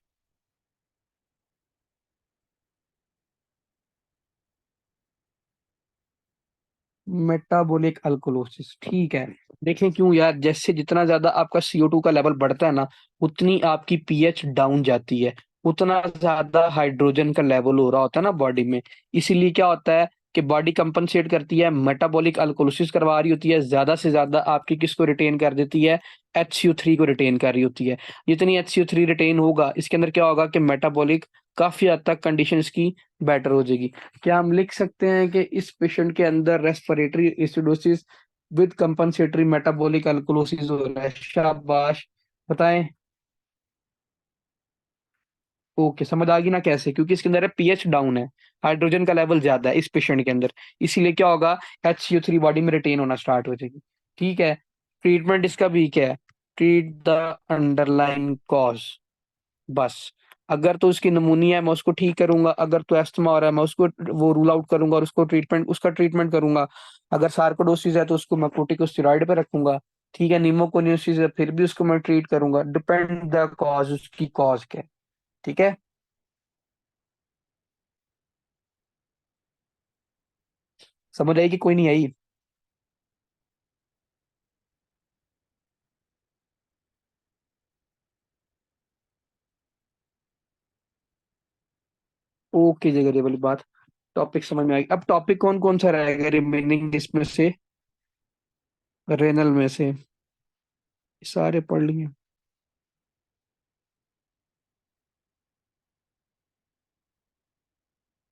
मेटाबॉलिक अल्कोलोसिस, ठीक है। देखें क्यों यार, जैसे जितना ज्यादा आपका CO2 का लेवल बढ़ता है ना, उतनी आपकी पीएच डाउन जाती है, उतना ज्यादा हाइड्रोजन का लेवल हो रहा होता है ना बॉडी में। इसीलिए क्या होता है कि बॉडी कंपनसेट करती है, मेटाबॉलिक अल्कोलोसिस करवा रही होती है, ज्यादा से ज्यादा आपकी किसको रिटेन कर देती है, HCO3 को रिटेन कर रही होती है। जितनी HCO3 रिटेन होगा, इसके अंदर क्या होगा कि मेटाबॉलिक काफी हद तक कंडीशन की बेटर हो जाएगी। क्या हम लिख सकते हैं कि इस पेशेंट के अंदर respiratory acidosis with compensatory metabolic alkalosis हो रहा है? शाबाश, बताएं। ओके, समझ आ गई ना कैसे? क्योंकि इसके अंदर पीएच डाउन है, हाइड्रोजन का लेवल ज्यादा है इस पेशेंट के अंदर, इसीलिए क्या होगा, HCO3 बॉडी में रिटेन होना स्टार्ट हो जाएगी। ठीक है। ट्रीटमेंट इसका भी क्या है? ट्रीट द अंडरलाइन कॉज, बस। अगर तो उसकी नमूनिया है मैं उसको ठीक करूंगा, अगर तो एस्थमा हो रहा है मैं उसको वो रूल आउट करूंगा और उसका ट्रीटमेंट करूंगा। अगर सार्कोडोसिस है तो उसको मैं कोर्टिकोस्टेरॉइड पे रखूंगा। ठीक है, निमोकोनियोसिस है फिर भी उसको मैं ट्रीट करूंगा, डिपेंड द कॉज, उसकी कॉज क्या है। ठीक है। समझ आई कि कोई नहीं आई? ओके जगह, ये वाली बात, टॉपिक समझ में आ गई। अब टॉपिक कौन कौन सा रहेगा रिमेनिंग इसमें से? रेनल में से सारे पढ़ लिए।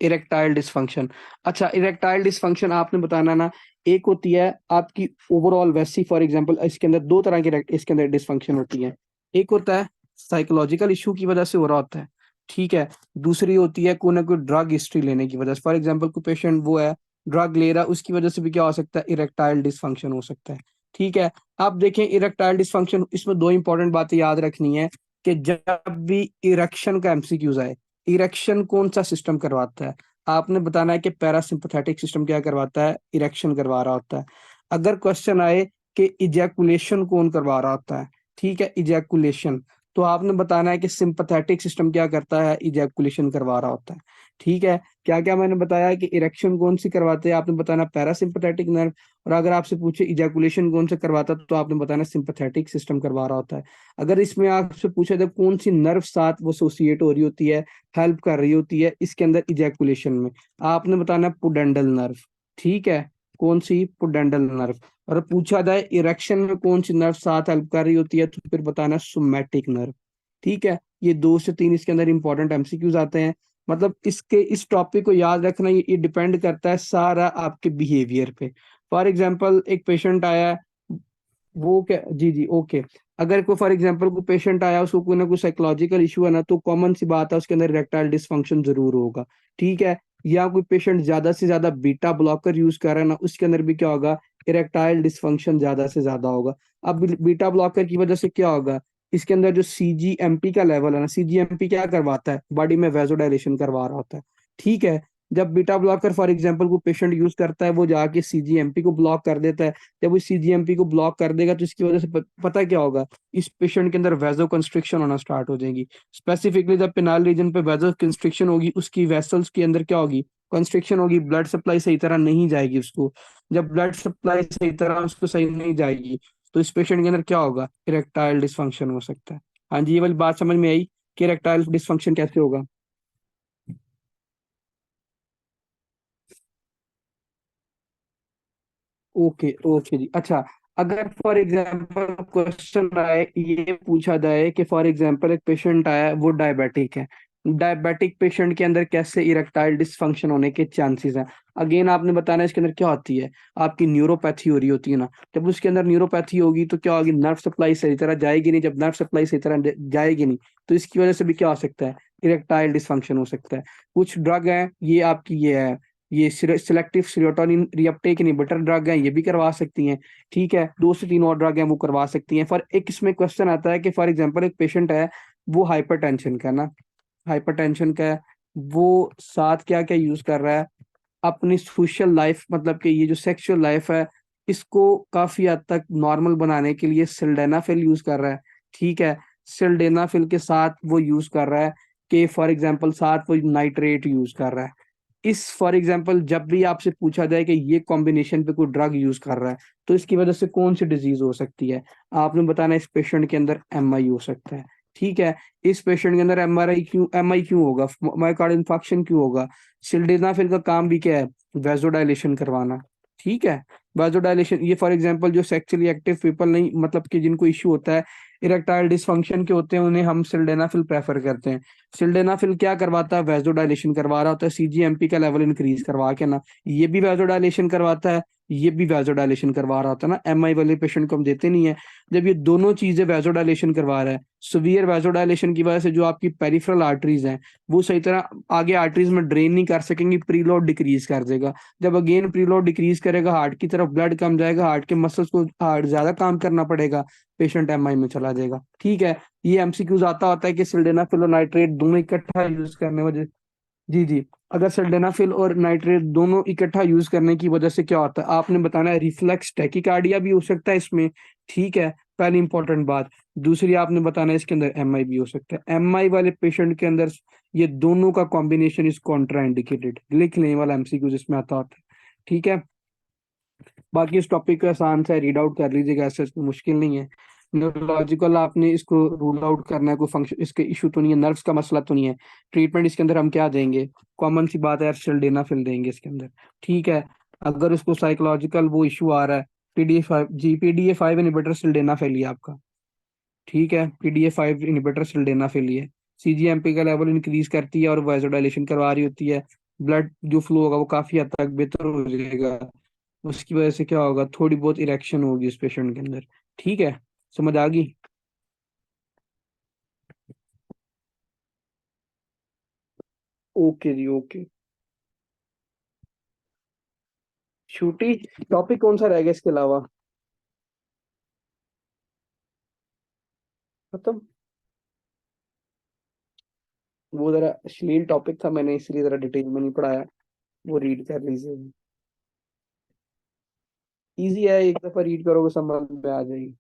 इरेक्टाइल डिसफंक्शन, अच्छा इरेक्टाइल डिसफंक्शन आपने बताना ना। एक होती है आपकी ओवरऑल वैसी, फॉर एग्जांपल इसके अंदर दो तरह की इसके अंदर डिसफंक्शन होती है। एक होता है साइकोलॉजिकल इशू की वजह से हो रहा होता है, ठीक है। दूसरी होती है कोई ना कोई ड्रग हिस्ट्री लेने की वजह से, फॉर एग्जांपल कोई पेशेंट वो है ड्रग ले रहा है, उसकी वजह से भी क्या हो सकता है, इरेक्टाइल डिसफंक्शन हो सकता है। ठीक है। आप देखें इरेक्टाइल डिसफंक्शन, इसमें दो इंपॉर्टेंट बातें याद रखनी है कि जब भी इरेक्शन का एमसीक्यूज आए, इरेक्शन कौन सा सिस्टम करवाता है, आपने बताना है कि पैरासिम्पथेटिक सिस्टम क्या करवाता है, इरेक्शन करवा रहा होता है। अगर क्वेश्चन आए कि इजैकुलेशन कौन करवा रहा होता है, ठीक है, इजैकुलेशन, तो आपने बताना है कि सिंपथेटिक सिस्टम क्या करता है, इजैकुलेशन करवा रहा होता है। ठीक है। क्या क्या मैंने बताया है कि इरेक्शन कौन सी करवाते हैं, आपने बताना पैरासिम्पथेटिक नर्व। और अगर आपसे पूछे इजैकुलेशन कौन सा करवाता है, तो आपने बताना सिंपथेटिक सिस्टम करवा रहा होता है। अगर इसमें आपसे पूछा जाए कौन सी नर्व साथ वो एसोसिएट हो रही होती है, हेल्प कर रही होती है इसके अंदर इजैकुलेशन में, आपने बताना है पुडेंडल नर्व। ठीक है, कौन सी, पुडेंडल नर्व। और पूछा जाए इरेक्शन में कौन सी नर्व साथ हेल्प कर रही होती है, तो फिर बताना सोमैटिक नर्व। ठीक है। ये दो से तीन इसके अंदर इंपॉर्टेंट एमसीक्यूज आते हैं। मतलब इसके इस टॉपिक को याद रखना, ये डिपेंड करता है सारा आपके बिहेवियर पे। फॉर एग्जाम्पल एक पेशेंट आया है, वो क्या, जी जी ओके। अगर कोई फॉर एग्जांपल कोई पेशेंट आया, उसको कोई ना कोई साइकोलॉजिकल इशू है ना, तो कॉमन सी बात है उसके अंदर इरेक्टाइल डिसफंक्शन जरूर होगा। ठीक है। या कोई पेशेंट ज्यादा से ज्यादा बीटा ब्लॉकर यूज कर रहा है ना, उसके अंदर भी क्या होगा, इरेक्टाइल डिसफंक्शन ज्यादा से ज्यादा होगा। अब बीटा ब्लॉकर की वजह से क्या होगा, इसके अंदर जो CGMP का लेवल है ना, CGMP क्या करवाता है, बॉडी में वेजोडाइलेशन करवा रहा होता है। ठीक है। जब बीटा ब्लॉकर फॉर एग्जांपल को पेशेंट यूज करता है, वो जाके CGMP को ब्लॉक कर देता है। जब वो CGMP को ब्लॉक कर देगा तो इसकी वजह से पता क्या होगा, इस पेशेंट के अंदर वेजो कंस्ट्रिक्शन होना स्टार्ट हो जाएगी। स्पेसिफिकली जब पेनाल रीजन पे वेजो कंस्ट्रिक्शन होगी, उसकी वेसल्स के अंदर क्या होगी, कंस्ट्रिक्शन होगी, ब्लड सप्लाई सही तरह नहीं जाएगी उसको। जब ब्लड सप्लाई सही तरह उसको सही नहीं जाएगी, तो इस पेशेंट के अंदर क्या होगा, इरेक्टाइल डिसफंक्शन हो सकता है। हाँ जी, ये वाली बात समझ में आई कि इरेक्टाइल डिसफंक्शन कैसे होगा? ओके ओके जी, अच्छा। अगर फॉर एग्जांपल क्वेश्चन आए, ये पूछा जाए कि फॉर एग्जांपल एक पेशेंट आया है, वो डायबिटिक है, डायबिटिक पेशेंट के अंदर कैसे इरेक्टाइल डिसफंक्शन होने के चांसेस हैं? अगेन आपने बताना है इसके अंदर क्या होती है, आपकी न्यूरोपैथी हो रही होती है ना। जब उसके अंदर न्यूरोपैथी होगी तो क्या होगी, नर्व सप्लाई सही तरह जाएगी नहीं, जब नर्व सप्लाई सही तरह जाएगी नहीं, तो इसकी वजह से भी क्या हो सकता है, इरेक्टाइल डिसफंक्शन हो सकता है। कुछ ड्रग है, ये आपकी ये है, ये selective serotonin reuptake inhibitor drug है, ये भी करवा सकती हैं। ठीक है, दो से तीन और ड्रग हैं वो करवा सकती हैं। फॉर एक इसमें क्वेश्चन आता है कि फॉर एग्जांपल एक पेशेंट है, वो हाइपरटेंशन का ना, हाइपरटेंशन का है, वो साथ क्या क्या यूज कर रहा है, अपनी सोशल लाइफ, मतलब कि ये जो सेक्सुअल लाइफ है, इसको काफी हद तक नॉर्मल बनाने के लिए सिल्डेनाफिल यूज कर रहा है। ठीक है। सिल्डेनाफिल के साथ वो यूज कर रहा है कि फॉर एग्जांपल साथ वो नाइट्रेट यूज कर रहा है। इस फॉर एग्जांपल जब भी आपसे पूछा जाए कि ये कॉम्बिनेशन पे कोई ड्रग यूज कर रहा है तो इसकी वजह से कौन सी डिजीज हो सकती है, आपने बताना है इस पेशेंट के अंदर एमआई हो सकता है। ठीक है, इस पेशेंट के अंदर एमआई क्यों होगा, मायोकार्डियल इंफार्क्शन क्यों होगा। सिल्डेनाफिल का काम भी क्या है, वेजोडाइलेशन करवाना। ठीक है, वेजोडाइलेशन, ये फॉर एग्जांपल जो सेक्सुअली एक्टिव पीपल नहीं, मतलब कि जिनको इश्यू होता है इरेक्टाइल डिसफंक्शन के होते हैं, उन्हें हम सिल्डेनाफिल प्रेफर करते हैं। सिल्डेनाफिल क्या करवाता है, वेजोडाइलेशन करवा रहा होता है, सीजीएमपी का लेवल इंक्रीज करवा के ना, ये भी वेजोडाइलेशन करवाता है, ये भी वेजोडाइलेशन करवा रहा होता है ना, एमआई वाले पेशेंट को हम देते नहीं है। जब ये दोनों चीजें वेजोडाइलेशन करवा रहा है, सुवियर वेजोडाइलेशन की वजह से जो आपकी पेरिफेरल आर्टरीज हैं वो सही तरह आगे आर्टरीज में ड्रेन नहीं कर सकेंगी, प्रीलोड डिक्रीज कर देगा। जब अगेन प्रीलोड डिक्रीज करेगा, हार्ट की तरफ ब्लड कम जाएगा, हार्ट के मसल्स को हार्ट ज्यादा काम करना पड़ेगा, पेशेंट एमआई में चला जाएगा। ठीक है, ये एमसीक्यूज आता होता है कि सिल्डेनाफिल और नाइट्रेट दोनों इकट्ठा यूज करने वजह, जी जी, अगर सिल्डेनाफिल और नाइट्रेट दोनों इकट्ठा यूज करने की वजह से क्या होता है, आपने बताना है रिफ्लेक्स टैकिकार्डिया भी हो सकता है इसमें। ठीक है, पहली इंपॉर्टेंट बात। दूसरी आपने बताना है इसके अंदर एमआई भी हो सकता है। एमआई वाले पेशेंट के अंदर ये दोनों का कॉम्बिनेशन इज कॉन्ट्राइंडिकेटेड, लिख लेने वाला एमसीक्यू जिसमें आता होता है। ठीक है, बाकी इस टॉपिक को आसान से रीड आउट कर लीजिएगा, ऐसे इसमें मुश्किल नहीं है। न्यूरोलॉजिकल आपने इसको रूल आउट करना है, कोई फंक्शन इसके इशू तो नहीं है, नर्व्स का मसला तो नहीं है। ट्रीटमेंट इसके अंदर हम क्या देंगे, कॉमन सी बात है यार, सिल्डेनाफिल देंगे इसके अंदर। ठीक है, अगर उसको साइकोलॉजिकल वो इशू आ रहा है, पीडीए फाइव इनिबिटर सिल्डेनाफिल ही है आपका। ठीक है, पीडीए5 इनिबिटर सिल्डेनाफिल ही है। सीजीएमपी का लेवल इंक्रीज करती है और वाइजोडाइलेशन करवा रही होती है, ब्लड जो फ्लो होगा वो काफी हद तक बेहतर हो जाएगा। उसकी वजह से क्या होगा, थोड़ी बहुत इरेक्शन होगी उस पेशेंट के अंदर। ठीक है, समझ आ गई। ओके जी, ओके। छुट्टी, टॉपिक कौन सा रह गया इसके अलावा, खत्म। वो जरा अश्लील टॉपिक था, मैंने इसलिए जरा डिटेल में नहीं पढ़ाया, वो रीड कर लीजिए। इजी है, एक दफा रीड करोगे समझ में आ जाएगी।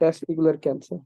Testicular cancer.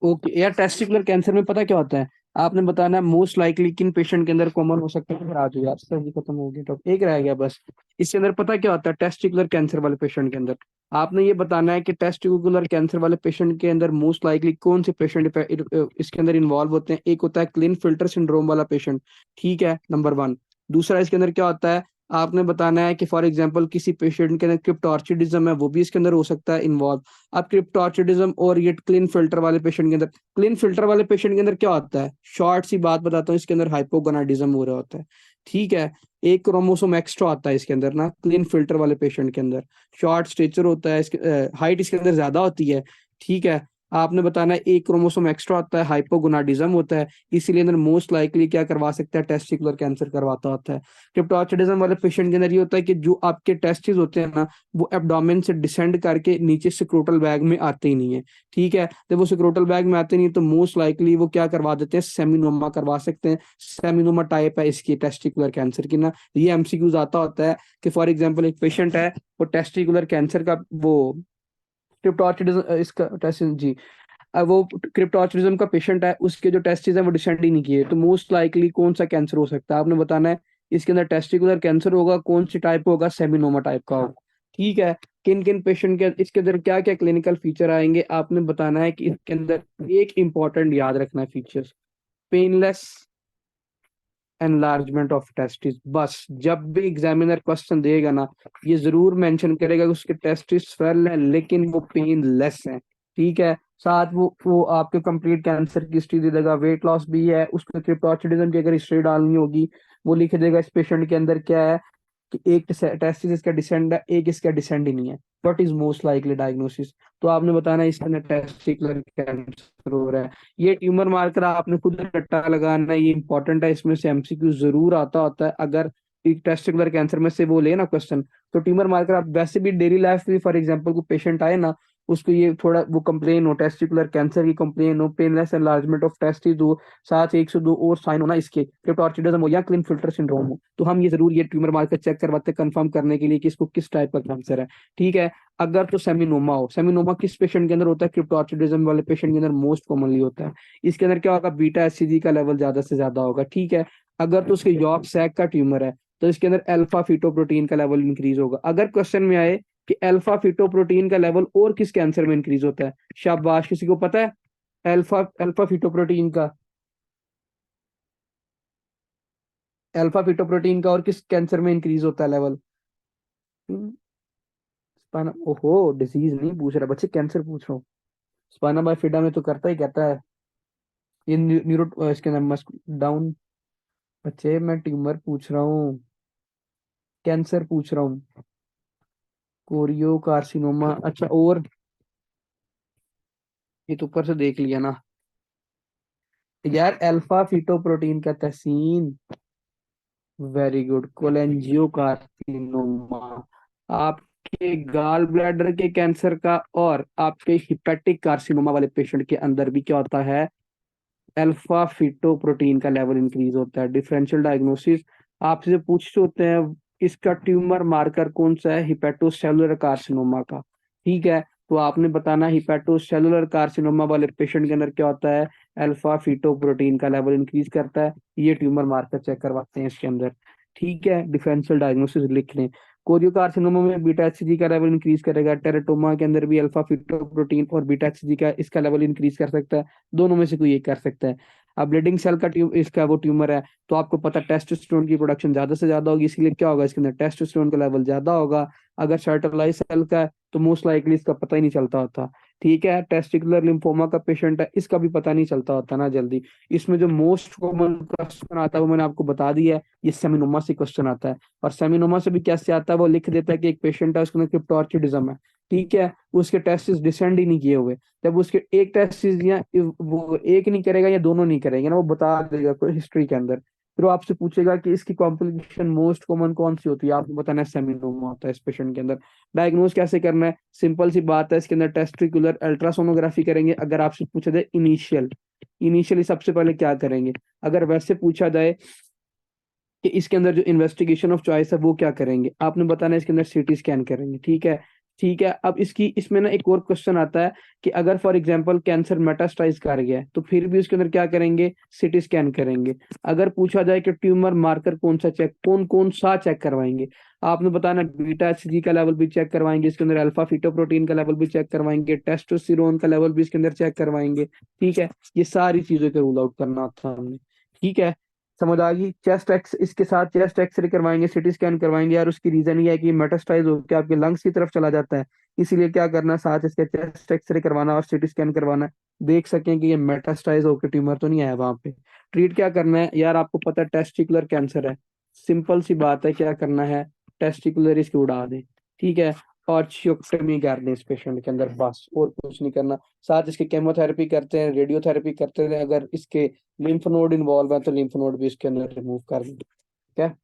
ओके यार, टेस्टिकुलर कैंसर में पता क्या होता है, आपने बताना है मोस्ट लाइकली किन पेशेंट के अंदर कॉमन हो सकता है। फिर आ जाओ यार, सर जी खत्म हो गया, टॉप एक रह गया बस। इसके अंदर पता क्या होता है, टेस्टिकुलर कैंसर वाले पेशेंट के अंदर आपने ये बताना है कि टेस्टिकुलर कैंसर वाले पेशेंट के अंदर मोस्ट लाइकली कौन से पेशेंट इसके अंदर इन्वॉल्व होते हैं। एक होता है क्लीन फिल्टर सिंड्रोम वाला पेशेंट। ठीक है, नंबर वन। दूसरा इसके अंदर क्या होता है, आपने बताना है कि फॉर एग्जाम्पल किसी पेशेंट के अंदर क्रिप्टोर्चिडिज्म है, वो भी इसके अंदर हो सकता है इन्वॉल्व। अब क्रिप्टोर्चिडिज्म और ये क्लीन फिल्टर वाले पेशेंट के अंदर, क्लीन फिल्टर वाले पेशेंट के अंदर क्या होता है, शॉर्ट सी बात बताता हूँ, इसके अंदर हाइपोगोनाडिज्म हो रहा होता है। ठीक है, एक क्रोमोसोम एक्स्ट्रा आता है इसके अंदर ना, क्लीन फिल्टर वाले पेशेंट के अंदर शॉर्ट स्टेचर होता है, इसके हाइट इसके अंदर ज्यादा होती है। ठीक है, आपने बताना है एक क्रोमोसोम एक्स्ट्रा होता है, हाइपोगोनाडिज्म होता है, इसीलिए अंदर मोस्ट लाइकली क्या करवा सकता है, टेस्टिकुलर कैंसर करवाता होता है। क्रिप्टोर्चिडिज्म वाले पेशेंट के अंदर ये होता है कि जो आपके टेस्टिस होते हैं ना, वो एब्डोमेन से डिसेंड करके नीचे सिक्रोटल बैग में आते ही नहीं है। ठीक है, जब वो सिक्रोटल बैग में आते नहीं तो मोस्ट लाइकली वो क्या करवा देते हैं, सेमिनोमा करवा सकते हैं। सेमिनोमा टाइप है इसकी टेस्टिकुलर कैंसर की ना, ये एमसीक्यूज आता होता है कि फॉर एग्जांपल एक पेशेंट है, वो टेस्टिकुलर कैंसर का वो क्रिप्टोर्चिडिज्म इसका टेस्ट जी, अब वो क्रिप्टोर्चिडिज्म का पेशेंट है, उसके जो टेस्टिस है वो डिसेंड ही नहीं किए, तो मोस्ट लाइकली कौन सा कैंसर हो सकता है, आपने बताना है। इसके अंदर टेस्टिकुलर कैंसर होगा, कौन सी टाइप होगा, सेमिनोमा टाइप का होगा। ठीक है, किन किन पेशेंट के इसके अंदर क्या क्या क्लिनिकल फीचर आएंगे, आपने बताना है कि इसके अंदर एक इंपॉर्टेंट याद रखना है features, painless enlargement of testis. बस जब भी एग्जामिनर क्वेश्चन देगा ना, ये जरूर मेंशन करेगा कि उसके टेस्टिस स्वेल हैं लेकिन वो पेनलेस हैं। ठीक है, साथ वो आपके कंप्लीट कैंसर की हिस्ट्री दे देगा, वेट लॉस भी है, उसमें क्रिप्टोर्चिडिज्म की अगर हिस्ट्री डालनी होगी वो लिख देगा इस पेशेंट के अंदर क्या है, कि एक टेस्टिस इसका डिसेंड है, एक इसका डिसेंड ही नहीं है। What is most likely diagnosis, तो आपने बताना है इसके अंदर टेस्टिकुलर कैंसर हो रहा है। ये ट्यूमर मार्कर आपने खुद रट्टा लगाना है, ये इंपॉर्टेंट है, इसमें से एमसीक्यू जरूर आता होता है। अगर एक टेस्टिकुलर कैंसर में से वो ले ना क्वेश्चन, तो ट्यूमर मार्कर आप वैसे भी डेली लाइफ में फॉर एग्जांपल को पेशेंट आए ना, उसको ये थोड़ा वो कंप्लेन हो, टेस्टिकुलर कैंसर की कंप्लेन हो, पेनलेस एनलार्जमेंट ऑफ टेस्टिस हो, साथ 102 और साइन होना इसके, क्रिप्टोर्चिडिज्म हो या क्लीन फिल्टर सिंड्रोम हो, तो हम ये जरूर ये ट्यूमर मार्कर चेक करवाते हैं कंफर्म करने के लिए कि इसको किस टाइप का कैंसर है। ठीक है। अगर तो सेमिनोमा हो, सेमिनोमा किस पेशेंट के अंदर होता है, क्रिप्टोर्चिडिज्म वाले पेशेंट के अंदर मोस्ट कॉमनली होता है। इसके अंदर क्या होगा, बीटा एचसीजी का लेवल ज्यादा से ज्यादा होगा। ठीक है। अगर तो उसके यॉर्क सैक का ट्यूमर है तो इसके अंदर अल्फा फीटोप्रोटीन का लेवल इंक्रीज होगा। अगर क्वेश्चन में आए कि अल्फा फीटोप्रोटीन का लेवल और किस कैंसर में इंक्रीज होता है, शाबाश, किसी को पता है अल्फा अल्फा फीटोप्रोटीन का, अल्फा फीटोप्रोटीन का और किस कैंसर में इंक्रीज होता है लेवल? स्पाइना, ओहो, डिजीज नहीं पूछ रहा बच्चे, कैंसर पूछ रहा हूँ। स्पाइना बाइफिडा में तो करता ही कहता है ये न्यूरो, इसके अंदर मस्क डाउन। बच्चे मैं ट्यूमर पूछ रहा हूँ, कैंसर पूछ रहा हूँ। कोरियो कार्सिनोमा, अच्छा, और ये तो ऊपर से देख लिया ना यार, अल्फा फीटोप्रोटीन का तहसीन। Very good, cholangiocarcinoma. आपके गाल ब्लैडर के कैंसर का और आपके हिपेटिक कार्सिनोमा वाले पेशेंट के अंदर भी क्या होता है, अल्फा फीटोप्रोटीन का लेवल इंक्रीज होता है। डिफरेंशियल डायग्नोसिस आपसे पूछते होते हैं इसका ट्यूमर मार्कर कौन सा है, हिपेटोसेलुलर कार्सिनोमा का। ठीक है। तो आपने बताना हिपेटोसेलुलर कार्सिनोमा वाले पेशेंट के अंदर क्या होता है, अल्फा फीटोप्रोटीन का लेवल इंक्रीज करता है। ये ट्यूमर मार्कर चेक करवाते हैं इसके अंदर। ठीक है, डिफरेंशियल डायग्नोसिस लिख लें। कोरियोकार्सिनोमा में बीटा एचसीजी का लेवल इंक्रीज करेगा। टेराटोमा के अंदर भी अल्फा फीटोप्रोटीन और बीटा एचसीजी का इसका लेवल इंक्रीज कर सकता है। दोनों में से कोई एक कर सकता है। अब ब्लीडिंग सेल का इसका वो ट्यूमर है, तो आपको पता टेस्टोस्टेरोन की प्रोडक्शन ज्यादा से ज्यादा होगी, इसलिए क्या होगा, इसके अंदर टेस्टोस्टेरोन का लेवल ज्यादा होगा। अगर सर्टलाइज सेल का है तो मोस्ट लाइकली इसका पता ही नहीं चलता होता। ठीक है। टेस्टिकुलर लिम्फोमा का पेशेंट है, इसका भी पता नहीं चलता होता ना जल्दी। इसमें जो मोस्ट कॉमन क्वेश्चन आता है वो मैंने आपको बता दिया है, ये सेमिनोमा से क्वेश्चन आता है। और सेमिनोमा से भी कैसे आता है, वो लिख देता है कि एक पेशेंट है उसके अंदर क्रिप्टोर्चिडिज्म है। ठीक है। उसके टेस्ट डिसेंड ही नहीं किए हुए, जब उसके एक टेस्ट या वो एक नहीं करेगा या दोनों नहीं करेंगे ना, वो बता देगा कोई हिस्ट्री के अंदर। फिर वो आपसे पूछेगा कि इसकी कॉम्प्लिकेशन मोस्ट कॉमन कौन सी होती है, आपको बताना है सेमिनोमा होता है इस पेशेंट के अंदर। डायग्नोज कैसे करना है, सिंपल सी बात है, इसके अंदर टेस्टिकुलर अल्ट्रासोनोग्राफी करेंगे। अगर आपसे पूछा जाए इनिशियली सबसे पहले क्या करेंगे, अगर वैसे पूछा जाए कि इसके अंदर जो इन्वेस्टिगेशन ऑफ चॉइस है वो क्या करेंगे, आपने बताना है इसके अंदर सीटी स्कैन करेंगे। ठीक है। ठीक है। अब इसकी इसमें ना एक और क्वेश्चन आता है कि अगर फॉर एग्जांपल कैंसर मेटास्टाइज कर गया है तो फिर भी उसके अंदर क्या करेंगे, सीटी स्कैन करेंगे। अगर पूछा जाए कि ट्यूमर मार्कर कौन कौन सा चेक करवाएंगे, आपने बताना बीटा एचसीजी का लेवल भी चेक करवाएंगे, इसके अंदर अल्फा फीटोप्रोटीन का लेवल भी चेक करवाएंगे, टेस्टोस्टेरोन का लेवल भी इसके अंदर चेक करवाएंगे। ठीक है। ये सारी चीजों को रूल आउट करना होता है हमने। ठीक है। समझ आ गई। चेस्ट एक्स इसके साथ चेस्ट एक्सरे करवाएंगे, सीटी स्कैन करवाएंगे, यार उसकी रीजन ये है कि मेटास्टाइज होकर आपके लंग्स की तरफ चला जाता है। इसीलिए क्या करना, साथ इसके चेस्ट एक्सरे करवाना और सीटी स्कैन करवाना, देख सकें कि ये मेटास्टाइज होकर ट्यूमर तो नहीं आया वहां पे। ट्रीट क्या करना है यार, आपको पता है टेस्टिकुलर कैंसर है, सिंपल सी बात है, क्या करना है, टेस्टिकुलर इसकी उड़ा दें। ठीक है। और चियोक्टमी कर दें इस पेशेंट के अंदर, बस और कुछ नहीं करना। साथ इसके केमोथेरेपी करते हैं, रेडियोथेरेपी करते हैं, अगर इसके लिम्फ नोड इन्वॉल्व है तो लिम्फ नोड भी इसके अंदर रिमूव कर दें। ठीक है।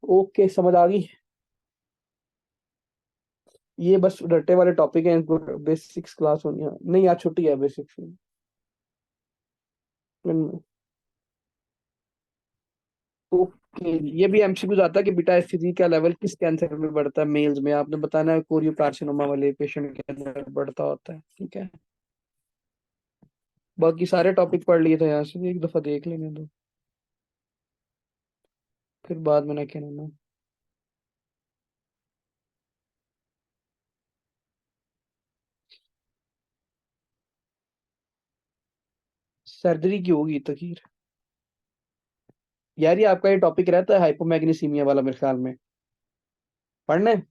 ओके, समझ आ गई। ये बस रट्टे वाले टॉपिक हैं, इनको बेसिक्स क्लास होनी है, नहीं आज छुट्टी है बेसिक्स में। ओके, ये भी एमसीक्यू आता है कि बीटा एचसीजी का लेवल किस कैंसर में बढ़ता है, मेल्स में, आपने बताना है कोरियो कार्सिनोमा वाले पेशेंट के अंदर बढ़ता होता है। ठीक है। बाकी सारे टॉपिक पढ़ लिए थे यहाँ से, एक दफा देख लेंगे तो फिर बाद में ना कहना। सर्जरी की होगी तखीर। यार ये आपका ये टॉपिक रहता है हाइपोमैग्नीसीमिया वाला मेरे ख्याल में, पढ़ना है।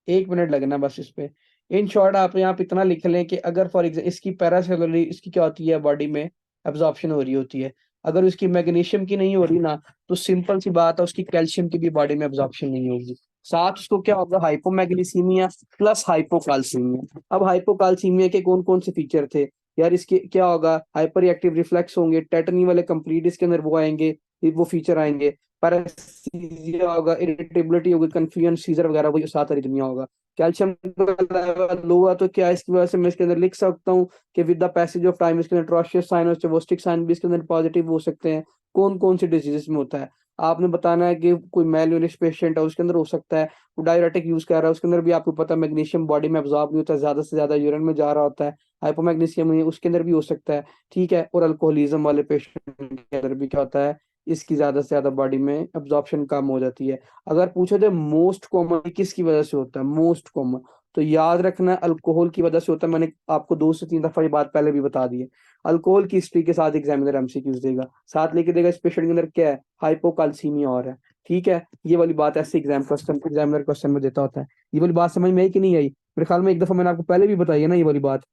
1 मिनट लगना बस इस पे। इन शॉर्ट आप यहाँ पे इतना लिख लें कि अगर फॉर एग्जाम्पल इसकी पैरासेलुलरी इसकी क्या होती है, बॉडी में एब्जॉर्प्शन हो रही होती है, अगर उसकी मैग्नीशियम की नहीं हो रही ना, तो सिंपल सी बात है उसकी कैल्शियम की भी बॉडी में एब्जॉर्प्शन नहीं होगी। साथ उसको क्या होगा, हाइपोमैग्नीसीमिया प्लस हाइपोकाल्सीमिया। अब हाइपोकाल्सीमिया के कौन कौन से फीचर थे यार, इसके क्या होगा, हाइपर एक्टिव रिफ्लेक्स होंगे, टेटनी वाले कंप्लीट इसके अंदर वो आएंगे, वो फीचर आएंगे। पैरासीजिया होगा, इरिटेबिलिटी होगी, कंफ्यूजन, सीजर वगैरह, वही सात सारी दुनिया होगा। कैल्शियम का लेवल लो हुआ तो क्या इसकी वजह से मैं इसके अंदर लिख सकता हूँ कि with the passage of time इसके अंदर ट्रोशियस साइन और चेवोस्टिक साइन भी इसके अंदर पॉजिटिव हो सकते हैं। कौन कौन सी डिजीजेस में होता है? आपने बताना है कि कोई मेल पेशेंट है उसके अंदर हो सकता है। वो डायरेटिक यूज कर रहा है, उसके अंदर भी आपको पता है मैग्नीशियम बॉडी में एब्जॉर्ब नहीं होता, ज्यादा से ज्यादा यूरिन में जा रहा होता है। हाइपोमैग्नीशियम है, उसके अंदर भी हो सकता है। ठीक है, और अल्कोहलिज्म वाले पेशेंट के अंदर भी क्या होता है, इसकी ज्यादा से ज्यादा बॉडी में एब्जॉर्प्शन कम हो जाती है। अगर पूछो तो मोस्ट कॉमन किसकी वजह से होता है, मोस्ट कॉमन तो याद रखना अल्कोहल की वजह से होता है। मैंने आपको 2 से 3 दफा ये बात पहले भी बता दी है। अल्कोहल की हिस्ट्री के साथ एग्जामिनर एमसीक्यूज देगा, साथ लेके देगा इस पेशेंट के अंदर क्या है, हाइपोकाल्सीमिया और है। ठीक है, ये वाली बात ऐसे एग्जामिनर क्वेश्चन में देता होता है। ये वाली बात समझ में आई कि नहीं आई? मेरे ख्याल में एक दफा मैंने आपको पहले भी बताई है ना ये वाली बात।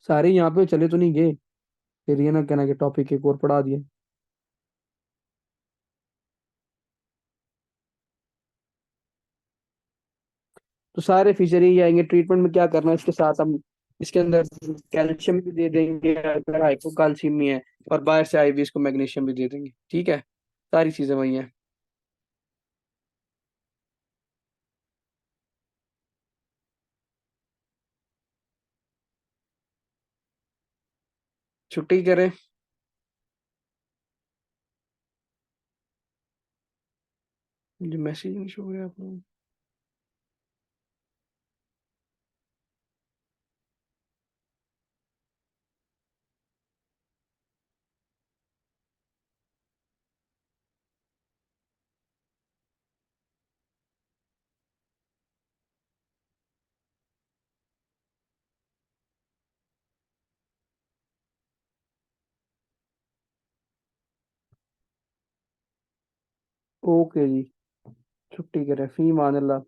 सारे यहाँ पे चले तो नहीं गए, फिर ये ना कहना कि टॉपिक एक और पढ़ा दिए। तो सारे फीचर ही आएंगे। ट्रीटमेंट में क्या करना है इसके साथ हम इसके अंदर कैल्शियम भी दे देंगे अगर हाइपोकाल्सीमिया है, और बाहर से आईवी इसको मैग्नीशियम भी दे देंगे। ठीक है, सारी चीजें वही हैं। छुट्टी करें? जो मैसेज नहीं शो हो रहा है आपको? ओके जी, छुट्टी करें, फी मान अल्लाह।